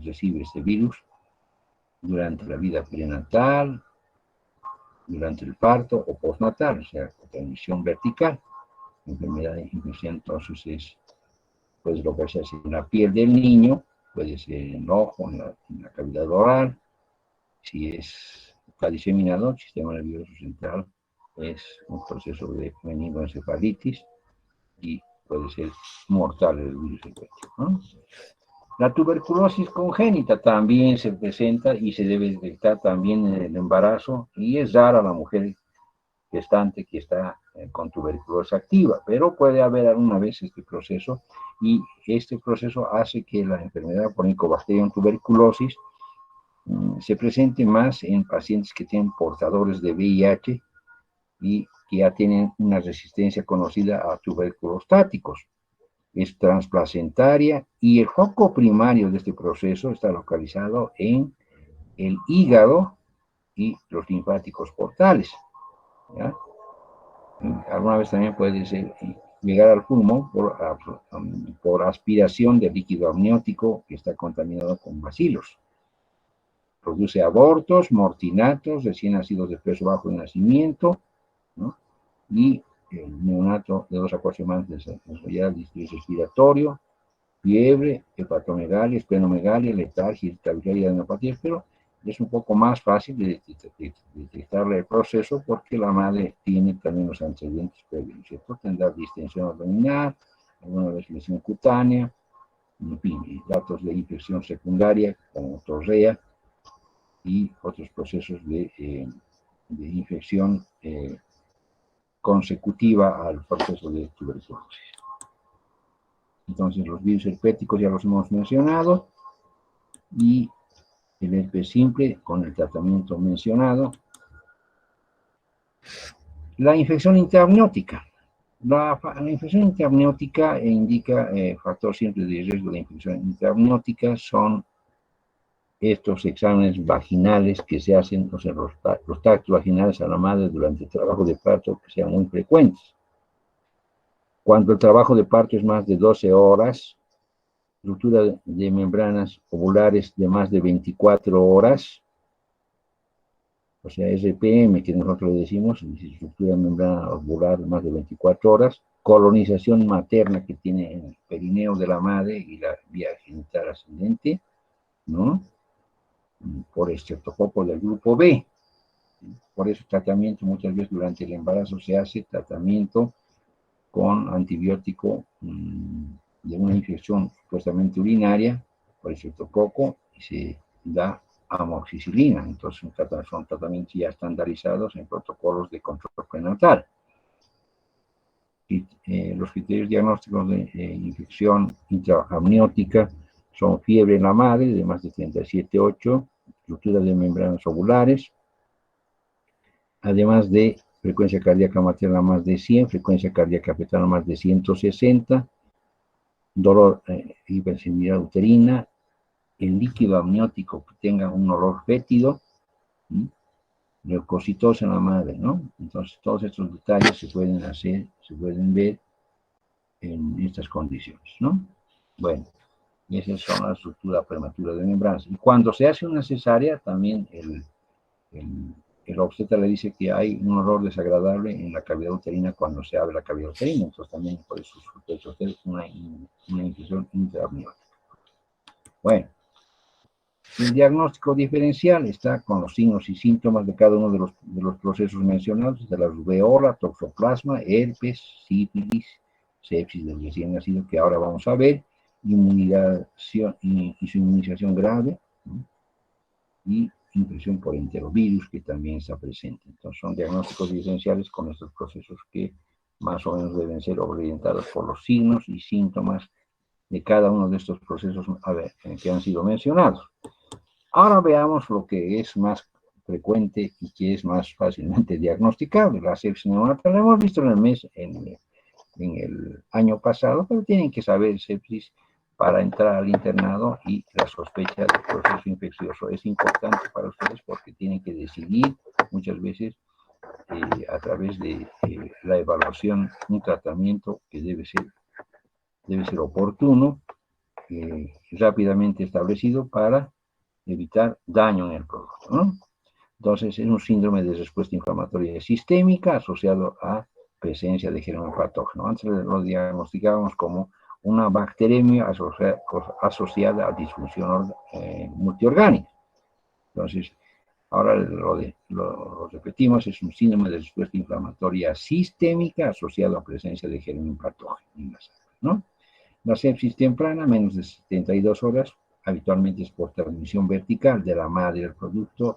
recibe este virus durante la vida prenatal, durante el parto o postnatal, o sea, con transmisión vertical. La enfermedad de infección entonces puede localizarse en la piel del niño, puede ser en el ojo, en la cavidad oral. Si está diseminado, el sistema nervioso central es un proceso de meningoencefalitis y puede ser mortal el virus herpético, ¿no? La tuberculosis congénita también se presenta y se debe detectar también en el embarazo y es rara la mujer gestante que está con tuberculosis activa, pero puede haber alguna vez este proceso y este proceso hace que la enfermedad por Helicobacterium tuberculosis se presente más en pacientes que tienen portadores de VIH y que ya tienen una resistencia conocida a tuberculostáticos. Es transplacentaria y el foco primario de este proceso está localizado en el hígado y los linfáticos portales, ¿ya? Alguna vez también puede ser, llegar al pulmón por aspiración de líquido amniótico que está contaminado con bacilos. Produce abortos, mortinatos, recién nacidos de peso bajo de nacimiento, ¿no? Y el neonato de 2 a 4 semanas de desarrollar distrés respiratorio, fiebre, hepatomegalia, esplenomegalia, letargia, irritabilidad y adenopatía, pero es un poco más fácil de detectarle el proceso porque la madre tiene también los antecedentes previos, ¿cierto? Tendrá distensión abdominal, alguna vez lesión cutánea, en fin, datos de infección secundaria como torrea y otros procesos de infección consecutiva al proceso de tuberculosis. Entonces, los virus herpéticos ya los hemos mencionado y el herpes simple con el tratamiento mencionado. La infección interamniótica. La infección interamniótica indica factor siempre de riesgo de infección interamniótica son estos exámenes vaginales que se hacen, o sea, los tactos vaginales a la madre durante el trabajo de parto que sean muy frecuentes. Cuando el trabajo de parto es más de 12 horas, ruptura de membranas ovulares de más de 24 horas, o sea, RPM, que nosotros le decimos, ruptura de membrana ovular de más de 24 horas, colonización materna que tiene el perineo de la madre y la vía genital ascendente, ¿no? Por estreptococo del grupo B. Por eso tratamiento muchas veces durante el embarazo se hace tratamiento con antibiótico de una infección supuestamente urinaria por estreptococo y se da amoxicilina. Entonces son tratamientos ya estandarizados en protocolos de control prenatal. Los criterios diagnósticos de infección intraamniótica son fiebre en la madre de más de 37,8, ruptura de membranas ovulares, además de frecuencia cardíaca materna más de 100, frecuencia cardíaca fetal más de 160, dolor, hipersensibilidad uterina, el líquido amniótico que tenga un olor fétido, leucocitosis en la madre, ¿no? Entonces, todos estos detalles se pueden ver en estas condiciones, ¿no? Bueno, y esas son la estructura prematura de membranas. Y cuando se hace una cesárea, también el obstetra le dice que hay un olor desagradable en la cavidad uterina cuando se abre la cavidad uterina, entonces también por eso es una infección intraamniótica. Bueno, el diagnóstico diferencial está con los signos y síntomas de cada uno de los procesos mencionados, de la rubeola, toxoplasma, herpes, sífilis, sepsis del recién nacido, que ahora vamos a ver, inmunización y su inmunización grave, ¿no? Y infección por enterovirus, que también está presente. Entonces son diagnósticos diferenciales con estos procesos que más o menos deben ser orientados por los signos y síntomas de cada uno de estos procesos que han sido mencionados. Ahora veamos lo que es más frecuente y que es más fácilmente diagnosticable. La sepsis neonatal la hemos visto en el año pasado, pero tienen que saber sepsis para entrar al internado y la sospecha del proceso infeccioso. Es importante para ustedes porque tienen que decidir muchas veces a través de la evaluación un tratamiento que debe ser oportuno, rápidamente establecido para evitar daño en el producto, ¿no? Entonces, es un síndrome de respuesta inflamatoria sistémica asociado a presencia de germen patógeno. Antes lo diagnosticábamos como una bacteremia asociada a disfunción multiorgánica. Entonces, ahora lo repetimos, es un síndrome de respuesta inflamatoria sistémica asociado a presencia de germen patógeno en la sangre, ¿no? La sepsis temprana, menos de 72 horas, habitualmente es por transmisión vertical de la madre al producto,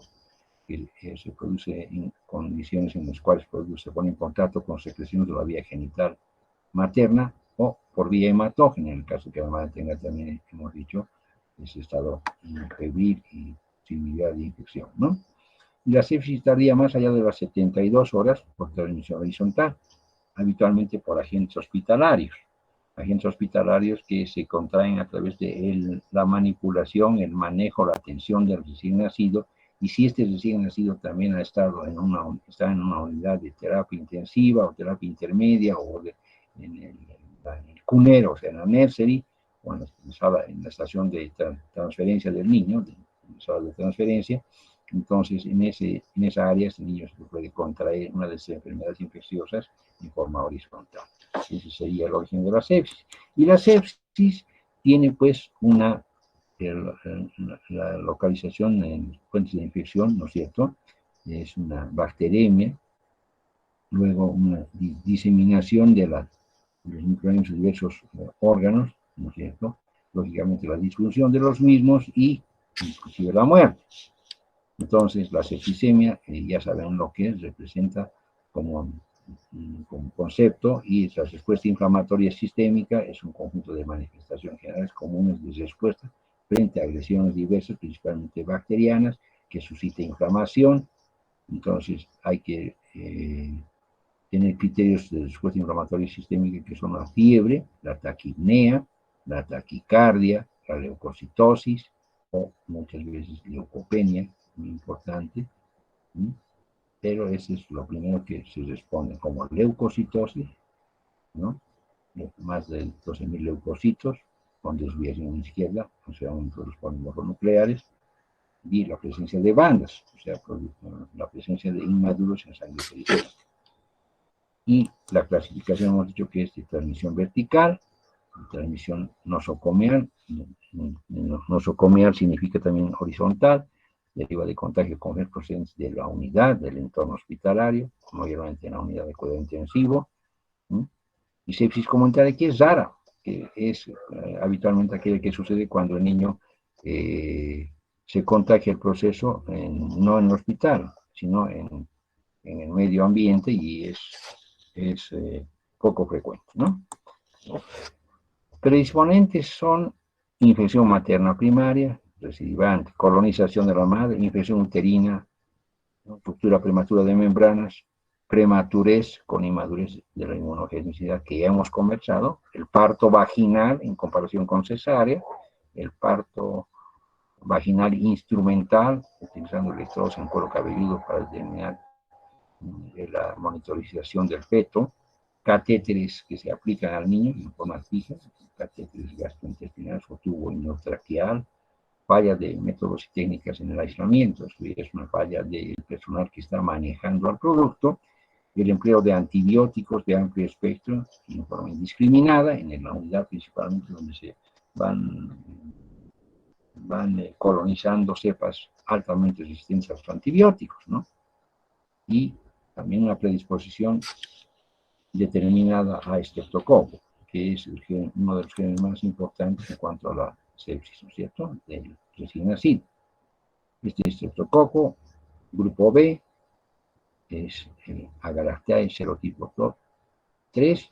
que se produce en condiciones en las cuales el producto se pone en contacto con secreciones de la vía genital materna o por vía hematógena, en el caso que la madre tenga también, hemos dicho, ese estado febril y posibilidad de infección, ¿no? Y la sepsis tardía más allá de las 72 horas por transmisión horizontal, habitualmente por agentes hospitalarios que se contraen a través de la manipulación, el manejo, la atención del recién nacido, y si este recién nacido también está en una unidad de terapia intensiva o terapia intermedia o en el cunero, o sea, en la nursery, o en la estación de transferencia del niño, en la sala de transferencia, entonces en esa área ese niño se puede contraer una de esas enfermedades infecciosas en forma horizontal. Ese sería el origen de la sepsis. Y la sepsis tiene pues la localización en fuentes de infección, ¿no es cierto? Es una bacteremia, luego una diseminación de los microorganismos de diversos órganos, ¿no es cierto? Lógicamente la disfunción de los mismos y inclusive la muerte. Entonces la septicemia, ya saben lo que es, representa como concepto, y la respuesta inflamatoria sistémica es un conjunto de manifestaciones generales comunes de respuesta frente a agresiones diversas, principalmente bacterianas, que suscita inflamación. Entonces hay que tener criterios de respuesta inflamatoria sistémica que son la fiebre, la taquipnea, la taquicardia, la leucocitosis o muchas veces leucopenia, muy importante. Pero ese es lo primero que se responde como leucocitosis, ¿no? Más de 12.000 leucocitos con desviación izquierda, o sea, aumento de los polímeros nucleares, y la presencia de bandas, o sea, la presencia de inmaduros en sangre periférica. Y la clasificación hemos dicho que es de transmisión vertical, transmisión nosocomial. Nosocomial significa también horizontal, deriva de contagio con el procedentes de la unidad, del entorno hospitalario, mayormente en la unidad de cuidado intensivo. Y sepsis comunitaria, que es rara, es habitualmente aquella que sucede cuando el niño se contagia el proceso no en el hospital, sino en el medio ambiente y es poco frecuente, ¿no? Predisponentes son infección materna primaria, recidivante, colonización de la madre, infección uterina, ¿no? Ruptura prematura de membranas, prematurez con inmadurez de la inmunogenicidad que ya hemos conversado, el parto vaginal en comparación con cesárea, el parto vaginal instrumental, utilizando electrodos en cuero cabelludo para determinar la monitorización del feto, catéteres que se aplican al niño en forma fija, catéteres gastrointestinales o tubo inotraqueal, falla de métodos y técnicas en el aislamiento, es una falla del personal que está manejando el producto, el empleo de antibióticos de amplio espectro en forma indiscriminada, en la unidad principalmente donde se van colonizando cepas altamente resistentes a los antibióticos, ¿no? Y también una predisposición determinada a estreptococo, que es uno de los genes más importantes en cuanto a la sepsis, ¿no es cierto?, del recién nacido. Este estreptococo, grupo B, es Agaractiae serotipo 3,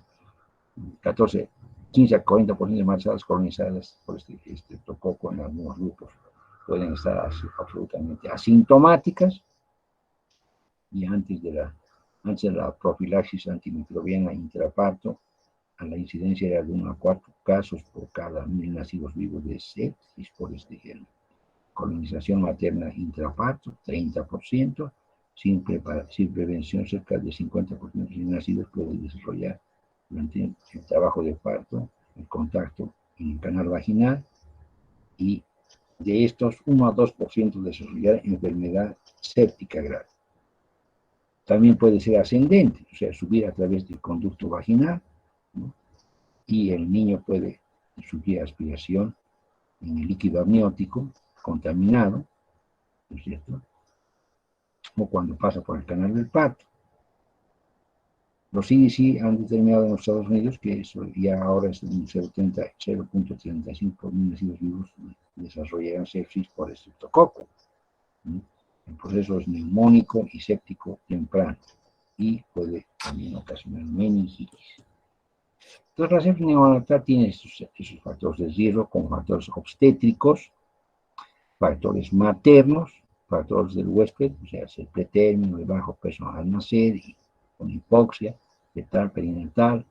14, 15 a 40% de embarazadas colonizadas por este estreptococo en algunos grupos pueden estar absolutamente asintomáticas y antes de la profilaxis antimicrobiana intraparto, a la incidencia era de 1 a 4 casos por cada 1000 nacidos vivos de sepsis por este gen. Colonización materna intraparto, 30%, sin prevención, cerca de 50% de nacidos pueden desarrollar durante el trabajo de parto, el contacto en el canal vaginal, y de estos 1 a 2% desarrollar enfermedad séptica grave. También puede ser ascendente, o sea, subir a través del conducto vaginal, ¿no? Y el niño puede sufrir aspiración en el líquido amniótico contaminado, ¿no es cierto?, o cuando pasa por el canal del parto. Los CDC han determinado en los Estados Unidos que eso ya ahora es un 0.35 por mil nacidos vivos desarrollarán sepsis por estreptococo, ¿no? El proceso es neumónico y séptico temprano y puede también ocasionar meningitis. Entonces, la sepsis neonatal tiene esos factores de riesgo como factores obstétricos, factores maternos, factores del huésped, o sea, el pretérmino, el bajo peso al nacer, y con hipoxia, fetal, perinatal,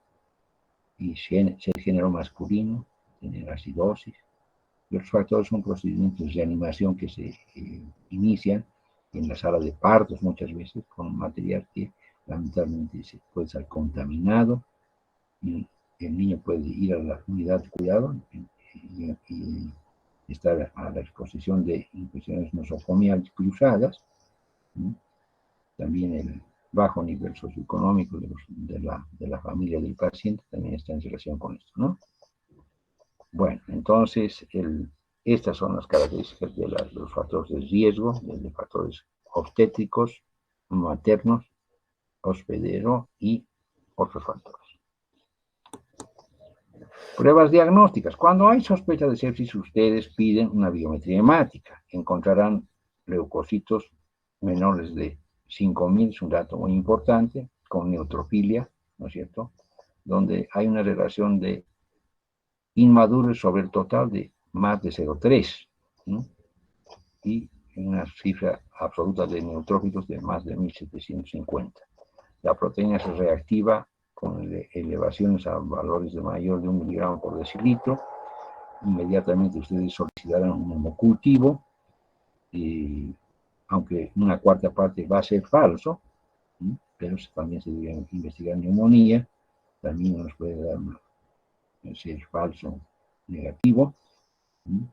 y ser género masculino, tener acidosis. Y otros factores son procedimientos de reanimación que se inician en la sala de partos muchas veces con material que lamentablemente se puede estar contaminado, y el niño puede ir a la unidad de cuidado y estar a la exposición de infecciones nosocomiales cruzadas, ¿no? También el bajo nivel socioeconómico de la familia del paciente también está en relación con esto, ¿no? Bueno, entonces estas son las características de los factores de riesgo, de factores obstétricos, maternos, hospedero y otros factores. Pruebas diagnósticas. Cuando hay sospecha de sepsis, ustedes piden una biometría hemática. Encontrarán leucocitos menores de 5.000, es un dato muy importante, con neutrofilia, ¿no es cierto?, donde hay una relación de inmaduros sobre el total de más de 0,3, ¿no?, y una cifra absoluta de neutrófilos de más de 1.750. La proteína se reactiva con elevaciones a valores de mayor de 1 miligramo por decilitro. Inmediatamente ustedes solicitarán un hemocultivo, aunque una cuarta parte va a ser falso, ¿sí?, pero también se debe investigar neumonía, también nos puede dar ser falso negativo, ¿sí?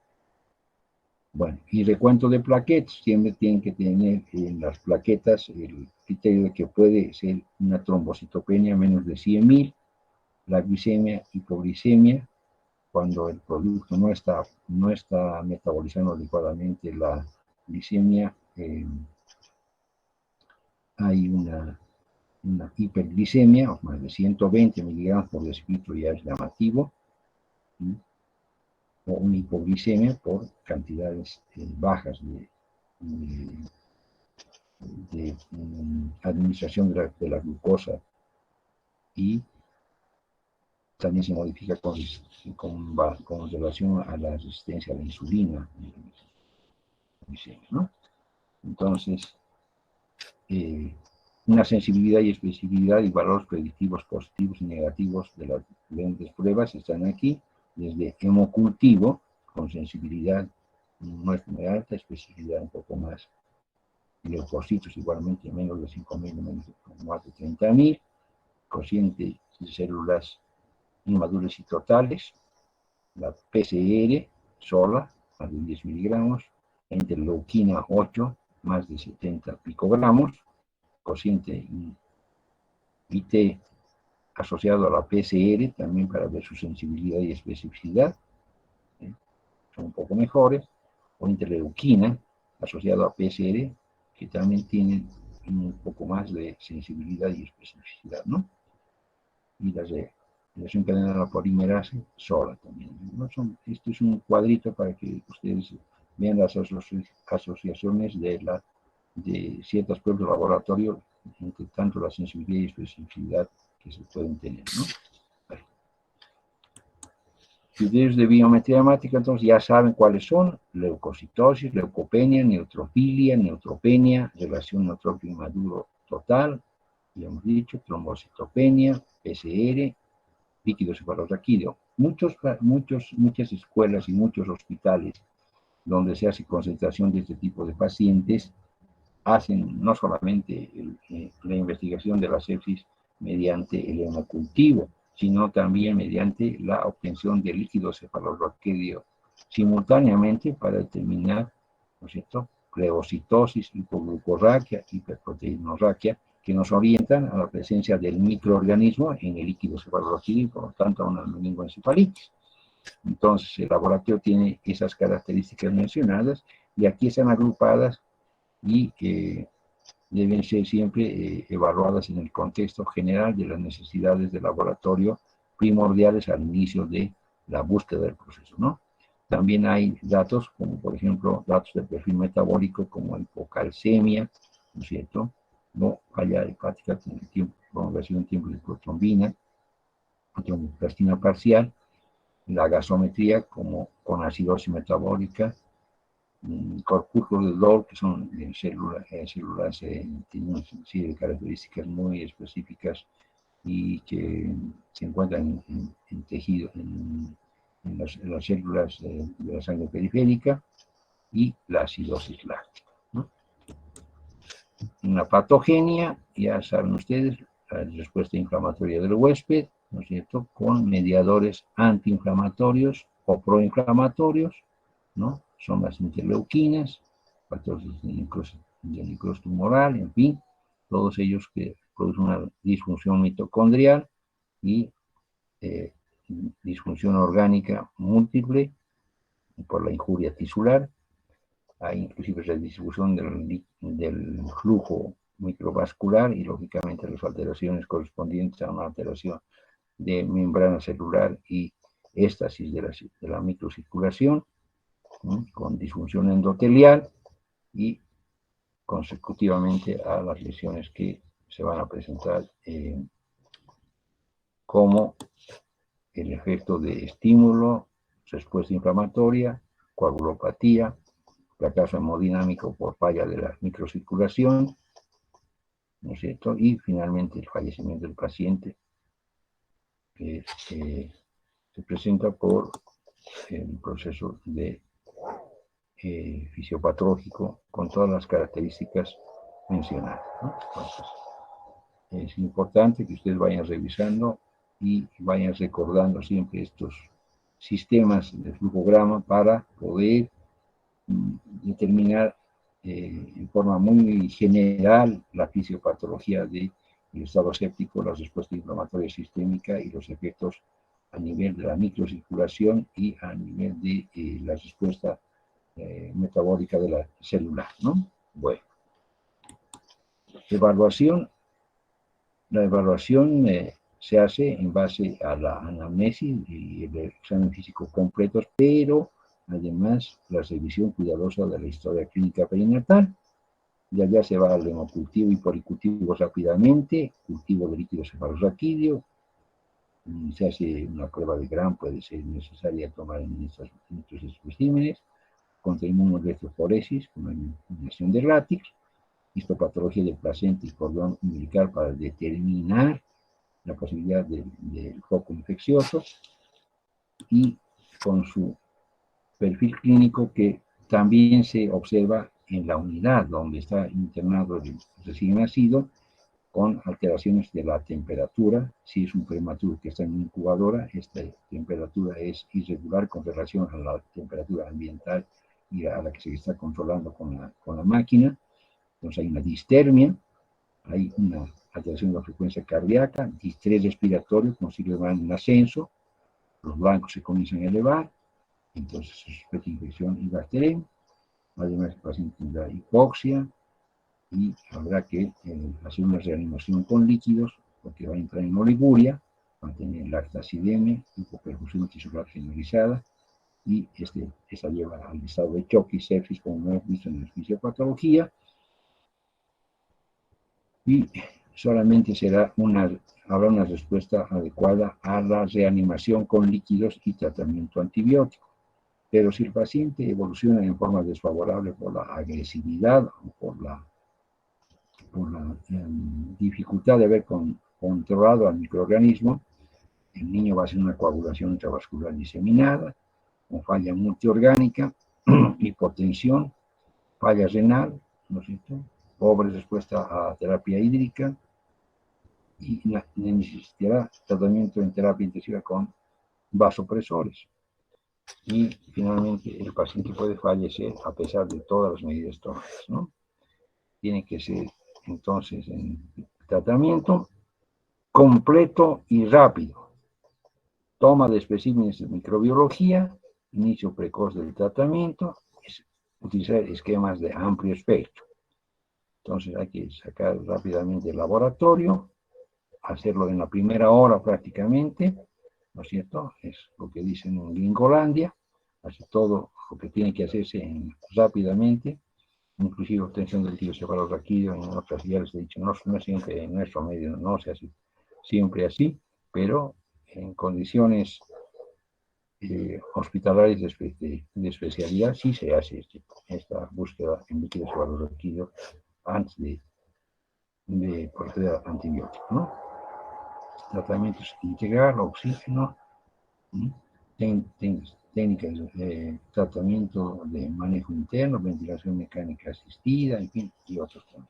Bueno, y recuento de plaquetas, siempre tienen que tener en las plaquetas el criterio de que puede ser una trombocitopenia menos de 100.000, la glicemia, hipoglicemia, cuando el producto no está metabolizando adecuadamente la glicemia, hay una hiperglicemia, más de 120 miligramos por decilitro, ya es llamativo, ¿sí? O una hipoglicemia por cantidades bajas de administración de la glucosa, y también se modifica con relación a la resistencia a la insulina, ¿no? Entonces, una sensibilidad y especificidad y valores predictivos positivos y negativos de las diferentes pruebas están aquí, desde hemocultivo, con sensibilidad no es muy alta, especificidad un poco más, leucocitos igualmente menos de 5.000, menos de más de 30.000, cociente de células inmaduras y totales, la PCR sola, más de 10 miligramos, interleuquina 8, más de 70 picogramos, cociente IT asociado a la PCR, también para ver su sensibilidad y especificidad, son un poco mejores, o interleuquina asociado a PCR, que también tienen un poco más de sensibilidad y especificidad, ¿no? Y las de reacción cadena de la polimerasa sola también, ¿no? Esto es un cuadrito para que ustedes vean las asociaciones de ciertas pruebas de laboratorio, entre tanto la sensibilidad y especificidad que se pueden tener, ¿no? Criterios de biometría hemática, entonces ya saben cuáles son: leucocitosis, leucopenia, neutrofilia, neutropenia, relación neutrófilo inmaduro total, ya hemos dicho, trombocitopenia, PCR, líquido cefalorraquídeo. Muchas escuelas y muchos hospitales donde se hace concentración de este tipo de pacientes hacen no solamente la investigación de la sepsis mediante el hemocultivo, sino también mediante la obtención de líquido cefalorraquídeo simultáneamente para determinar, ¿no es cierto?, pleocitosis, hipoglucorraquia, hiperproteinorraquia, que nos orientan a la presencia del microorganismo en el líquido cefalorraquídeo y por lo tanto a una meningoencefalitis. Entonces el laboratorio tiene esas características mencionadas y aquí están agrupadas y deben ser siempre evaluadas en el contexto general de las necesidades del laboratorio primordiales al inicio de la búsqueda del proceso, ¿no? También hay datos, como por ejemplo, datos de perfil metabólico, como hipocalcemia, ¿no es cierto?, no falla hepática, prolongación de tiempo de protrombina, tromboplastina parcial, la gasometría, como con acidosis metabólica, corpúsculos de Dole, que son células tienen una serie de características muy específicas y que se encuentran en tejido, en las células de la sangre periférica, y la acidosis láctica, ¿no? Una patogenia, ya saben ustedes, la respuesta inflamatoria del huésped, ¿no es cierto?, con mediadores antiinflamatorios o proinflamatorios, ¿no? Son las interleuquinas, factores de necrosis tumoral, en fin, todos ellos que producen una disfunción mitocondrial y disfunción orgánica múltiple por la injuria tisular. Hay inclusive redistribución del flujo microvascular y lógicamente las alteraciones correspondientes a una alteración de membrana celular y éstasis de la microcirculación, ¿no?, con disfunción endotelial y consecutivamente a las lesiones que se van a presentar como el efecto de estímulo, respuesta inflamatoria, coagulopatía, fracaso hemodinámico por falla de la microcirculación, ¿no es cierto?, y finalmente el fallecimiento del paciente que se presenta por el proceso de fisiopatológico con todas las características mencionadas, ¿no? Entonces, es importante que ustedes vayan revisando y vayan recordando siempre estos sistemas de flujograma para poder determinar en forma muy general la fisiopatología del estado séptico, la respuesta inflamatoria sistémica y los efectos a nivel de la microcirculación y a nivel de la respuesta metabólica de la celular, ¿no? Bueno, evaluación. La evaluación se hace en base a la anamnesis y el examen físico completos, pero además la revisión cuidadosa de la historia clínica perinatal. Y allá se va al hemocultivo y policultivo rápidamente, cultivo de líquido cefalorraquídeo, se hace una prueba de Gram, puede ser necesaria tomar en estos especímenes, contra inmunoelectroforesis, con eliminación de Ratix, histopatología del placenta y cordón umbilical para determinar la posibilidad del foco infeccioso, y con su perfil clínico que también se observa en la unidad donde está internado el recién nacido, con alteraciones de la temperatura. Si es un prematuro que está en una incubadora, esta temperatura es irregular con relación a la temperatura ambiental y a la que se está controlando con la máquina. Entonces hay una distermia, hay una alteración de la frecuencia cardíaca, distrés respiratorio, como si va en ascenso, los blancos se comienzan a elevar, entonces se sospecha infección y bacteria. Además el paciente tendrá hipoxia y habrá que hacer una reanimación con líquidos porque va a entrar en oliguria, va a tener lactacidemia, hipoperfusión tisular generalizada, y esta lleva al estado de choque y sepsis, como hemos visto en la fisiopatología, y solamente habrá una respuesta adecuada a la reanimación con líquidos y tratamiento antibiótico. Pero si el paciente evoluciona en forma desfavorable por la agresividad o por la dificultad de haber controlado al microorganismo, el niño va a hacer una coagulación intravascular diseminada, con falla multiorgánica, hipotensión, falla renal, ¿no es cierto?, pobre respuesta a terapia hídrica, y necesitará tratamiento en terapia intensiva con vasopresores. Y finalmente el paciente puede fallecer a pesar de todas las medidas tomadas, ¿no? Tiene que ser entonces en tratamiento completo y rápido. Toma de especímenes de microbiología, inicio precoz del tratamiento, utilizar esquemas de amplio espectro. Entonces hay que sacar rápidamente el laboratorio, hacerlo en la primera hora prácticamente, ¿no es cierto? Es lo que dicen en Gringolandia, hace todo lo que tiene que hacerse rápidamente, inclusive obtención del líquido cefalorraquídeo. En otras ya les he dicho, no siempre en nuestro medio no se hace siempre así, pero en condiciones hospitalarias de especialidad sí se hace esta búsqueda en líquido cefalorraquídeo antes de proceder a antibiótico, ¿no? Tratamientos integral, oxígeno, técnicas de tratamiento de manejo interno, ventilación mecánica asistida, en fin, y otros temas.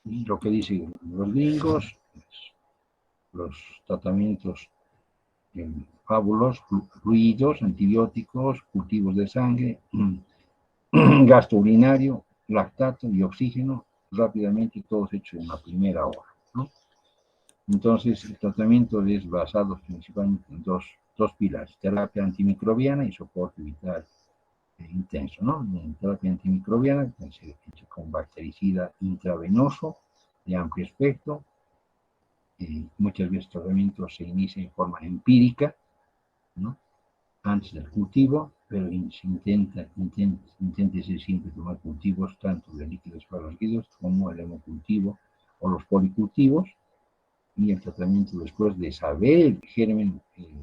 Y lo que dicen los gringos, los tratamientos fábulos, fluidos, antibióticos, cultivos de sangre, gasto urinario, lactato y oxígeno, rápidamente, todos hechos en la primera hora, ¿no? Entonces, el tratamiento es basado principalmente en dos pilares: terapia antimicrobiana y soporte vital intenso, ¿no? En terapia antimicrobiana se hecho con bactericida intravenoso de amplio espectro. Muchas veces el tratamiento se inicia en forma empírica, ¿no?, antes del cultivo, pero se intenta siempre tomar cultivos tanto de líquidos cefalorraquídeos como el hemocultivo o los policultivos, y el tratamiento después de saber el germen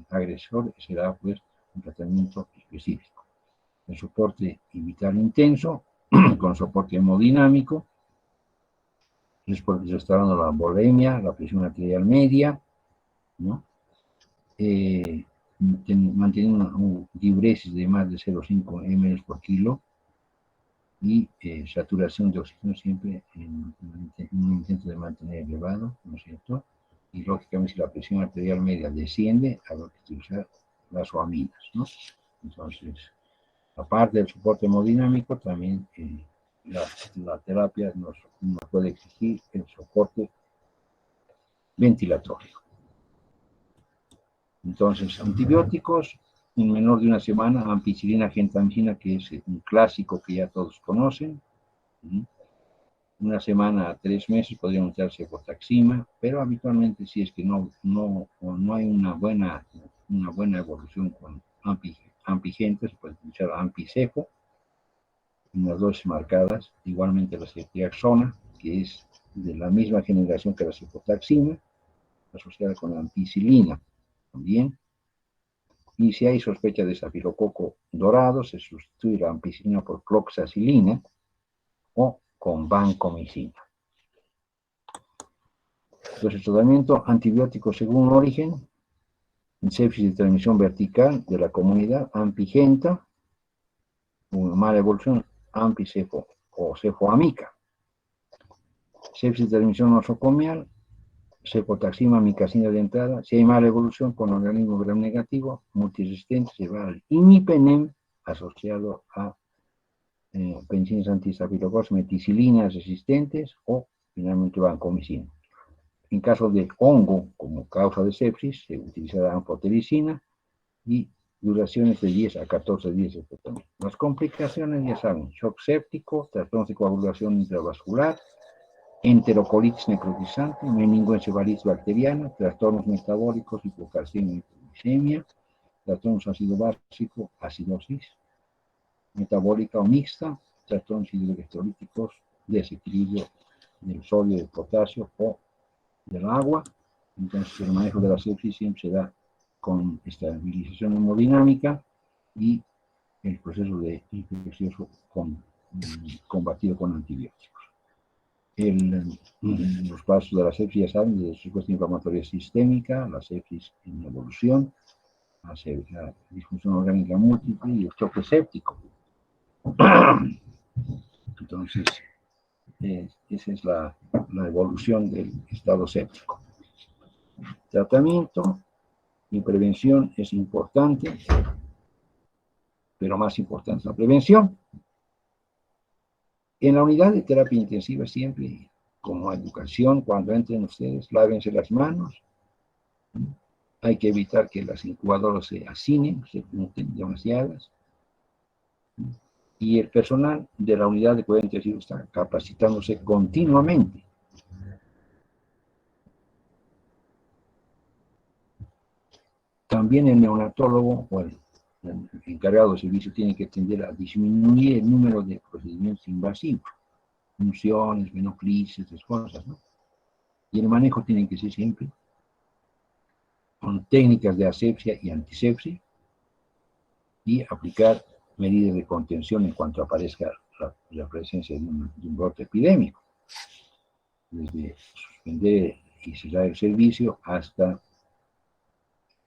agresor será pues un tratamiento específico. El soporte vital intenso con soporte hemodinámico, después restaurando la volemia, la presión arterial media, ¿no?, manteniendo una diuresis de más de 0,5 ml por kilo, y saturación de oxígeno siempre en un intento de mantener elevado, ¿no es cierto? Y lógicamente, si la presión arterial media desciende, habrá que utilizar gasoaminas, ¿no? Entonces, aparte del soporte hemodinámico, también la terapia nos puede exigir el soporte ventilatorio. Entonces, antibióticos en menor de una semana: ampicilina, gentamicina, que es un clásico que ya todos conocen, una semana a 3 meses podría entrar cefotaxima, pero habitualmente si es que no hay una buena evolución con ampigentes, se puede utilizar ampicefo, unas dosis marcadas, igualmente la ceftriaxona, que es de la misma generación que la cefotaxima, asociada con la ampicilina también. Y si hay sospecha de estafilococo dorado, se sustituye la ampicilina por cloxacilina o con vancomicina. Entonces, el tratamiento antibiótico según origen, en sepsis de transmisión vertical de la comunidad, ampigenta, una mala evolución, ampicefo o cefoamica. Sepsis de transmisión nosocomial, cefotaxima, amicacina de entrada. Si hay mala evolución con organismo gram negativo, multiresistente, se va al imipenem asociado a penicilinas antiestafilococos, meticilinas resistentes o finalmente vancomicina. En caso de hongo como causa de sepsis, se utilizará anfotericina y duraciones de 10 a 14 días de tratamiento. Las complicaciones ya saben: shock séptico, trastornos de coagulación intravascular, enterocolitis necrotizante, meningoencefalitis bacteriana, trastornos metabólicos, hipocalcemia, hipoglicemia, trastornos ácido básico, acidosis metabólica o mixta, trastornos hidroelectrolíticos, desequilibrio del sodio, del potasio o del agua. Entonces, el manejo de la sepsis siempre se da con estabilización hemodinámica y el proceso de infeccioso combatido con antibióticos. Los pasos de la sepsis, ya saben, de respuesta inflamatoria sistémica, la sepsis en evolución, la disfunción orgánica múltiple y el choque séptico. Entonces, esa es la evolución del estado séptico. Tratamiento y prevención es importante, pero más importante es la prevención. En la unidad de terapia intensiva siempre, como educación, cuando entren ustedes, lávense las manos. Hay que evitar que las incubadoras se hacinen, se junten demasiadas. Y el personal de la unidad de cuidado intensivo está capacitándose continuamente. También el neonatólogo o el encargado de servicio tiene que tender a disminuir el número de procedimientos invasivos, punciones, venoclisis, esas cosas, ¿no? Y el manejo tiene que ser siempre con técnicas de asepsia y antisepsia y aplicar medidas de contención en cuanto aparezca la presencia de un brote epidémico, desde suspender y cerrar el servicio hasta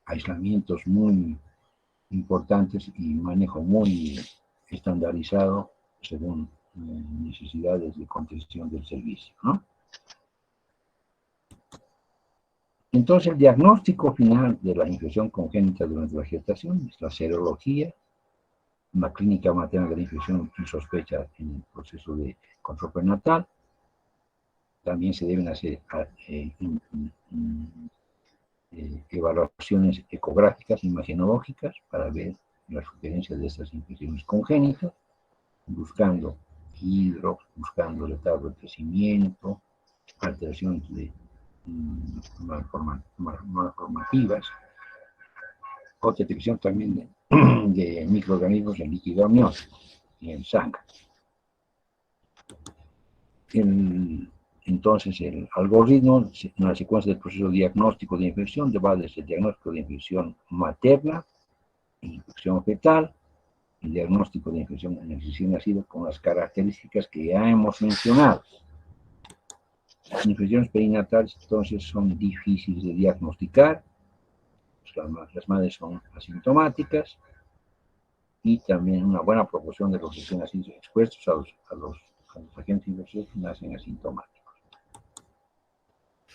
aislamientos muy importantes y manejo muy estandarizado según necesidades de contención del servicio, ¿no? Entonces, el diagnóstico final de la infección congénita durante la gestación es la serología, una clínica materna de la infección sin sospecha en el proceso de control prenatal. También se deben hacer evaluaciones ecográficas, imagenológicas, para ver la sugerencia de estas infecciones congénitas, buscando hidros, buscando retardo de crecimiento, alteraciones de malformativas, o detección también de microorganismos en líquido amniótico y en sangre. Entonces, el algoritmo, una secuencia del proceso diagnóstico de infección, va desde el diagnóstico de infección materna, infección fetal, el diagnóstico de infección en el recién nacido con las características que ya hemos mencionado. Las infecciones perinatales, entonces, son difíciles de diagnosticar, las madres son asintomáticas y también una buena proporción de los recién nacidos expuestos a los agentes infecciosos nacen asintomáticos.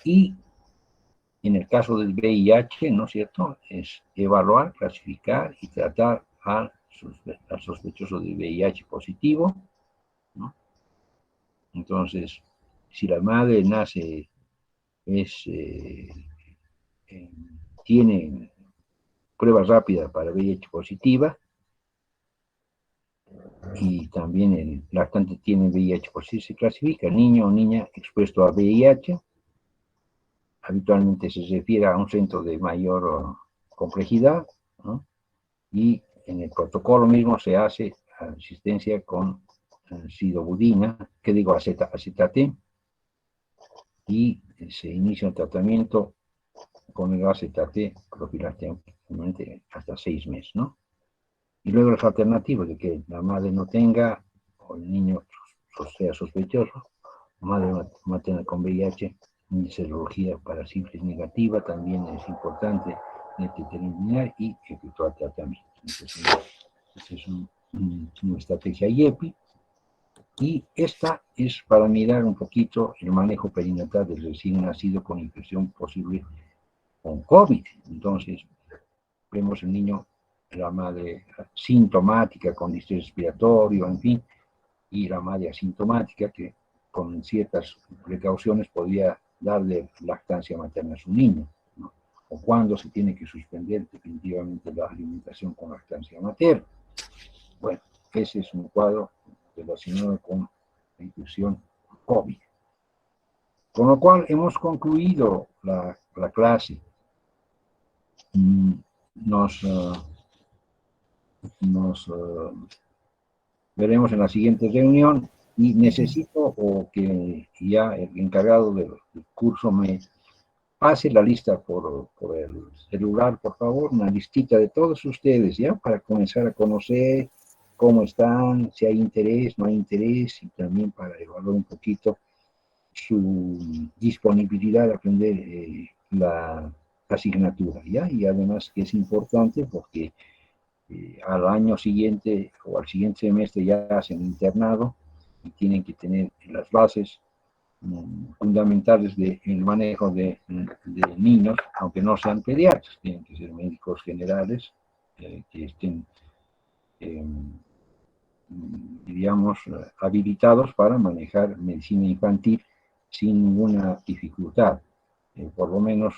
Y en el caso del VIH, ¿no es cierto?, es evaluar, clasificar y tratar al sospechoso de VIH positivo, ¿no? Entonces, si la madre nace, tiene pruebas rápidas para VIH positiva, y también el lactante tiene VIH. Por si se clasifica niño o niña expuesto a VIH, habitualmente se refiere a un centro de mayor complejidad, ¿no? Y en el protocolo mismo se hace asistencia con sidobudina, que digo acetate, y se inicia un tratamiento con el acetate profilácticamente hasta 6 meses, ¿no? Y luego las alternativas de que la madre no tenga, o el niño sea sospechoso, madre materna con VIH, serología para sífilis negativa, también es importante determinar y efectuar tratamiento. Entonces, esa es una estrategia IEPI. Y esta es para mirar un poquito el manejo perinatal del recién nacido con infección posible con COVID. Entonces, vemos el niño, la madre sintomática con distrés respiratorio, en fin, y la madre asintomática que con ciertas precauciones podría darle lactancia materna a su niño, ¿no? O cuando se tiene que suspender definitivamente la alimentación con lactancia materna. Bueno, ese es un cuadro relacionado con la infección COVID. Con lo cual hemos concluido la clase. Nos veremos en la siguiente reunión y necesito que ya el encargado del curso me pase la lista por el celular, por favor, una listita de todos ustedes, ¿ya? Para comenzar a conocer cómo están, si hay interés, no hay interés, y también para evaluar un poquito su disponibilidad de aprender la asignatura, ¿ya? Y además que es importante porque al año siguiente o al siguiente semestre ya hacen internado y tienen que tener las bases fundamentales del manejo de niños, aunque no sean pediatras, tienen que ser médicos generales que estén, eh, digamos, habilitados para manejar medicina infantil sin ninguna dificultad. Por lo menos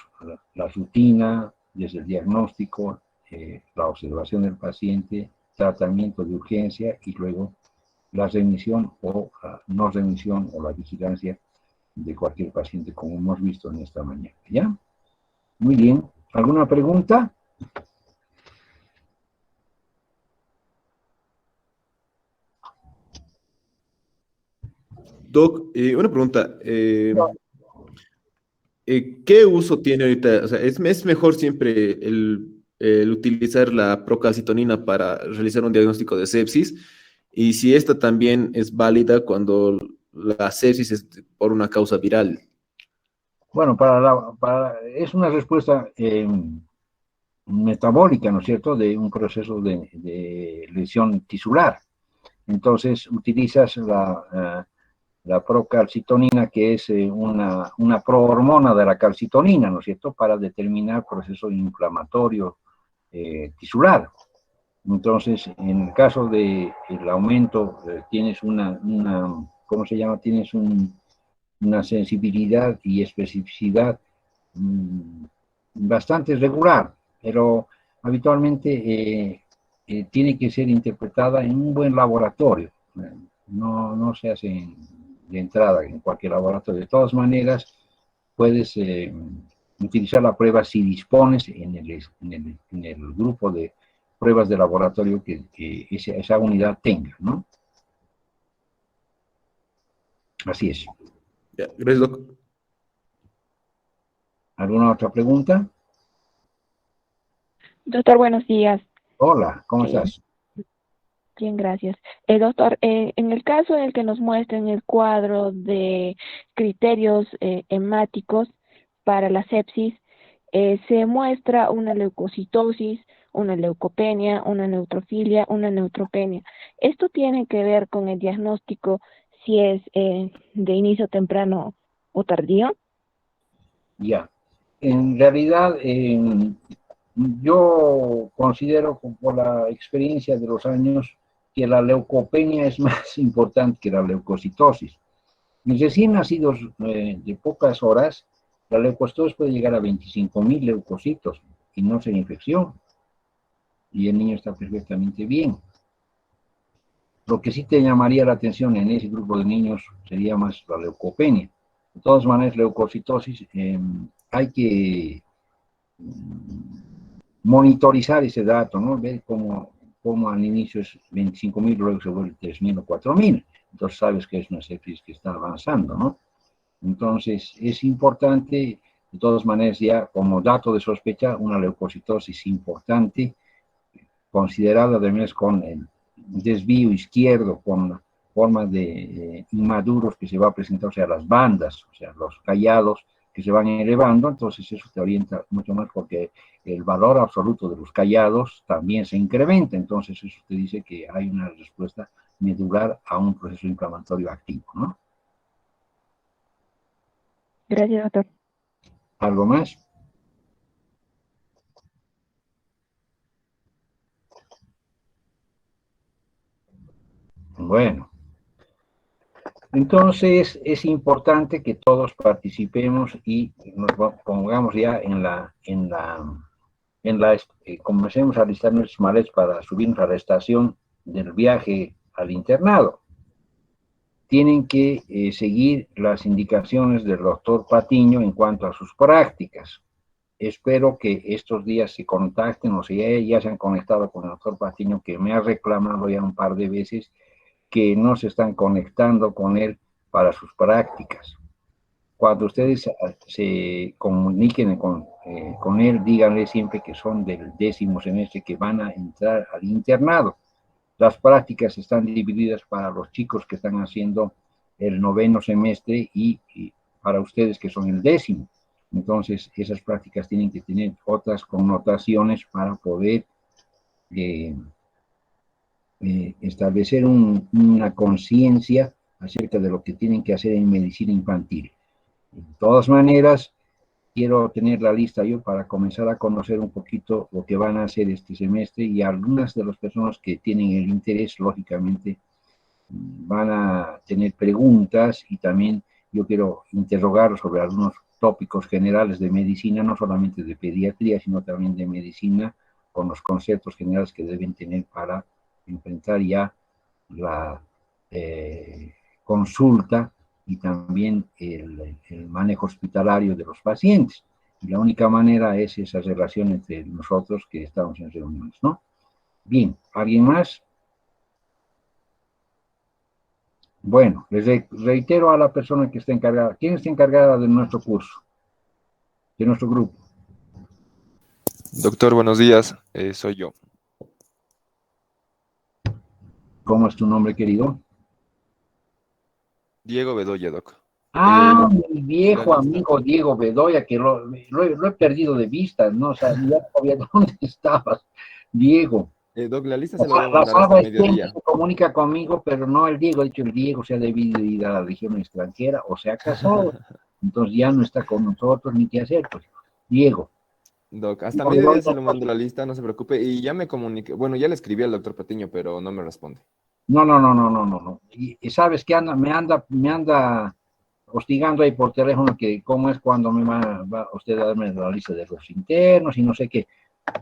la rutina, desde el diagnóstico, la observación del paciente, tratamiento de urgencia y luego la remisión o la no remisión o la vigilancia de cualquier paciente, como hemos visto en esta mañana. ¿Ya? Muy bien. ¿Alguna pregunta? Doc, una pregunta. ¿Qué uso tiene ahorita? O sea, es mejor siempre el utilizar la procalcitonina para realizar un diagnóstico de sepsis? Y si esta también es válida cuando la sepsis es por una causa viral. Bueno, es una respuesta metabólica, ¿no es cierto?, de un proceso de lesión tisular. Entonces, utilizas la procalcitonina, que es una prohormona de la calcitonina, ¿no es cierto?, para determinar proceso inflamatorio tisular. Entonces, en el caso del aumento, tienes ¿cómo se llama? Tienes una sensibilidad y especificidad mmm, bastante regular, pero habitualmente tiene que ser interpretada en un buen laboratorio. No se hace de entrada en cualquier laboratorio. De todas maneras, puedes utilizar la prueba si dispones en el grupo de pruebas de laboratorio que esa unidad tenga, ¿no? Así es. Ya, gracias, Doc. ¿Alguna otra pregunta? Doctor, buenos días. Hola, ¿cómo estás? Bien, gracias. Doctor, en el caso en el que nos muestren el cuadro de criterios hemáticos para la sepsis, se muestra una leucocitosis, una leucopenia, una neutrofilia, una neutropenia. ¿Esto tiene que ver con el diagnóstico si es de inicio temprano o tardío? Ya. En realidad, yo considero, por la experiencia de los años, que la leucopenia es más importante que la leucocitosis. En recién nacidos de pocas horas, la leucocitosis puede llegar a 25.000 leucocitos y no ser infección. Y el niño está perfectamente bien. Lo que sí te llamaría la atención en ese grupo de niños sería más la leucopenia. De todas maneras, leucocitosis, hay que monitorizar ese dato, ¿no? Ver cómo al inicio es 25.000, luego se vuelve 3.000 o 4.000. Entonces sabes que es una sepsis que está avanzando, ¿no? Entonces es importante, de todas maneras, ya como dato de sospecha, una leucocitosis importante, considerada además con el desvío izquierdo, con la forma de inmaduros que se va a presentar, o sea, las bandas, o sea, los callados que se van elevando, entonces eso te orienta mucho más porque el valor absoluto de los callados también se incrementa, entonces eso te dice que hay una respuesta medular a un proceso inflamatorio activo, ¿no? Gracias, doctor. ¿Algo más? Bueno, entonces es importante que todos participemos y nos pongamos ya comencemos a listar nuestros maletas para subirnos a la estación del viaje al internado. Tienen que seguir las indicaciones del doctor Patiño en cuanto a sus prácticas. Espero que estos días se contacten, o sea, ya se han conectado con el doctor Patiño, que me ha reclamado ya un par de veces que no se están conectando con él para sus prácticas. Cuando ustedes se comuniquen con él, díganle siempre que son del 10º semestre que van a entrar al internado. Las prácticas están divididas para los chicos que están haciendo el 9º semestre y para ustedes que son el 10º. Entonces, esas prácticas tienen que tener otras connotaciones para poder establecer una conciencia acerca de lo que tienen que hacer en medicina infantil. De todas maneras, quiero tener la lista yo para comenzar a conocer un poquito lo que van a hacer este semestre y algunas de las personas que tienen el interés, lógicamente, van a tener preguntas y también yo quiero interrogar sobre algunos tópicos generales de medicina, no solamente de pediatría, sino también de medicina, con los conceptos generales que deben tener para enfrentar ya la consulta y también el manejo hospitalario de los pacientes. Y la única manera es esa relación entre nosotros que estamos en reuniones, ¿no? Bien, ¿alguien más? Bueno, les reitero a la persona que está encargada. ¿Quién está encargada de nuestro curso? De nuestro grupo. Doctor, buenos días. Soy yo. ¿Cómo es tu nombre, querido? Diego Bedoya, doc. Ah, El- mi la viejo lista. amigo Diego Bedoya, que lo he perdido de vista, ¿no? O sea, ya sabía dónde estabas, Diego. Doc, la lista se la voy a La mandar hasta Saba siempre mediodía. se comunica conmigo, pero no el Diego. De hecho, el Diego se ha debido ir a la región extranjera o se ha casado. Entonces ya no está con nosotros ni qué hacer, pues. Diego. Doc, hasta Diego Bedoya, mediodía se lo mando la lista, no se preocupe. Y ya me comuniqué. Bueno, ya le escribí al doctor Patiño, pero no me responde. no, no, no, no, no, no, no. Y sabes que me anda hostigando ahí por teléfono que cómo es cuando va usted a darme la lista de los internos y no sé qué,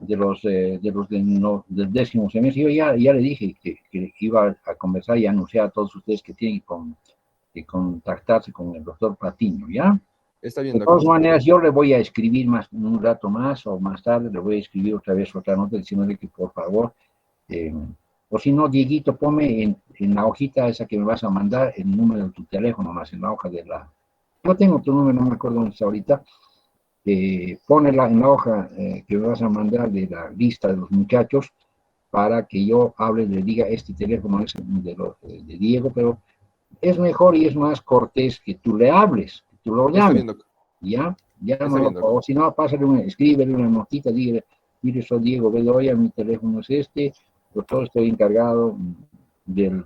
del 10º semestre. Yo ya le dije que iba a conversar y anunciar a todos ustedes que tienen que contactarse con el doctor Patiño, ¿ya? Está bien, De doc, no todas se maneras, preocupe. yo le voy a escribir un rato más o más tarde, le voy a escribir otra vez otra nota diciéndole que por favor eh, o si no, Dieguito, ponme en la hojita esa que me vas a mandar el número de tu teléfono, más en la hoja de la... Yo tengo tu número, no me acuerdo dónde está ahorita. Ponela en la hoja que me vas a mandar de la lista de los muchachos para que yo hable, le diga, este teléfono es de Diego, pero es mejor y es más cortés que tú le hables, que tú lo Está llames, bien, doc. ¿ya? Está Llámalo, bien, doc. o si no, escríbele una notita, dígale, mire, soy Diego Bedoya, mi teléfono es este, doctor, estoy encargado del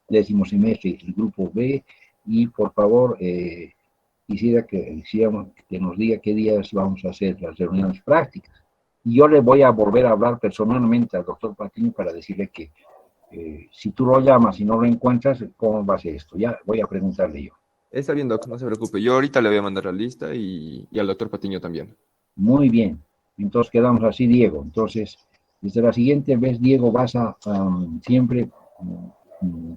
10º semestre, el grupo B, y por favor, quisiera que nos diga qué días vamos a hacer las reuniones prácticas. Y yo le voy a volver a hablar personalmente al doctor Patiño para decirle que si tú lo llamas y no lo encuentras, ¿cómo va a ser esto? Ya voy a preguntarle yo. Está bien, doc, no se preocupe. Yo ahorita le voy a mandar la lista y al doctor Patiño también. Muy bien. Entonces quedamos así, Diego. Entonces, desde la siguiente vez, Diego, vas a siempre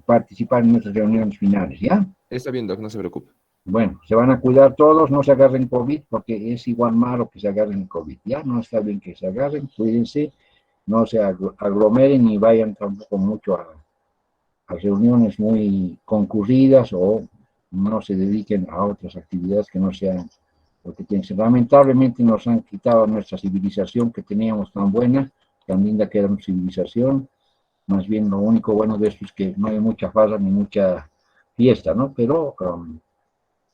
participar en nuestras reuniones finales, ¿ya? Está bien, Doc, no se preocupe. Bueno, se van a cuidar todos, no se agarren COVID, porque es igual malo que se agarren COVID, ¿ya? No está bien que se agarren, cuídense, no se aglomeren ni vayan tampoco mucho a reuniones muy concurridas o no se dediquen a otras actividades que no sean lo que tienen. Lamentablemente nos han quitado nuestra civilización que teníamos tan buena, tan linda que era una civilización. Más bien lo único bueno de esto es que no hay mucha farra ni mucha fiesta, ¿no? Pero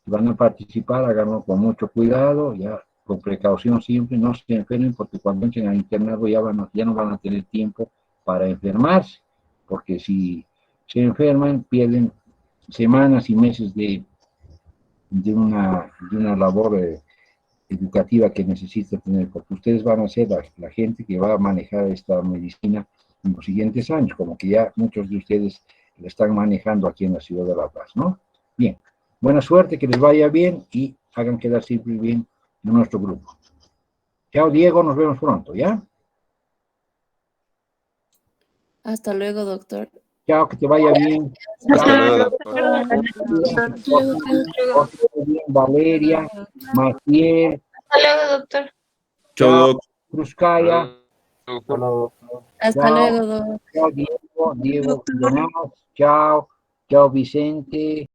si van a participar, háganlo con mucho cuidado, ya con precaución siempre, no se enfermen porque cuando entren al internado ya no van a tener tiempo para enfermarse, porque si se enferman pierden semanas y meses de una labor educativa que necesita tener, porque ustedes van a ser la gente que va a manejar esta medicina en los siguientes años, como que ya muchos de ustedes la están manejando aquí en la ciudad de La Paz, ¿no? Bien, buena suerte, que les vaya bien y hagan quedar siempre bien en nuestro grupo. Chao, Diego, nos vemos pronto, ¿ya? Hasta luego, doctor. Chao, que te vaya bien. Hasta Chao. luego, doctor. Bien, Valeria, Maciel, Hasta luego, doctor. Chao, chao, Doc. Cruzcaya, Doctor. Hasta chao, luego, doctor. chao, Diego, Leonás, chao, chao, Vicente.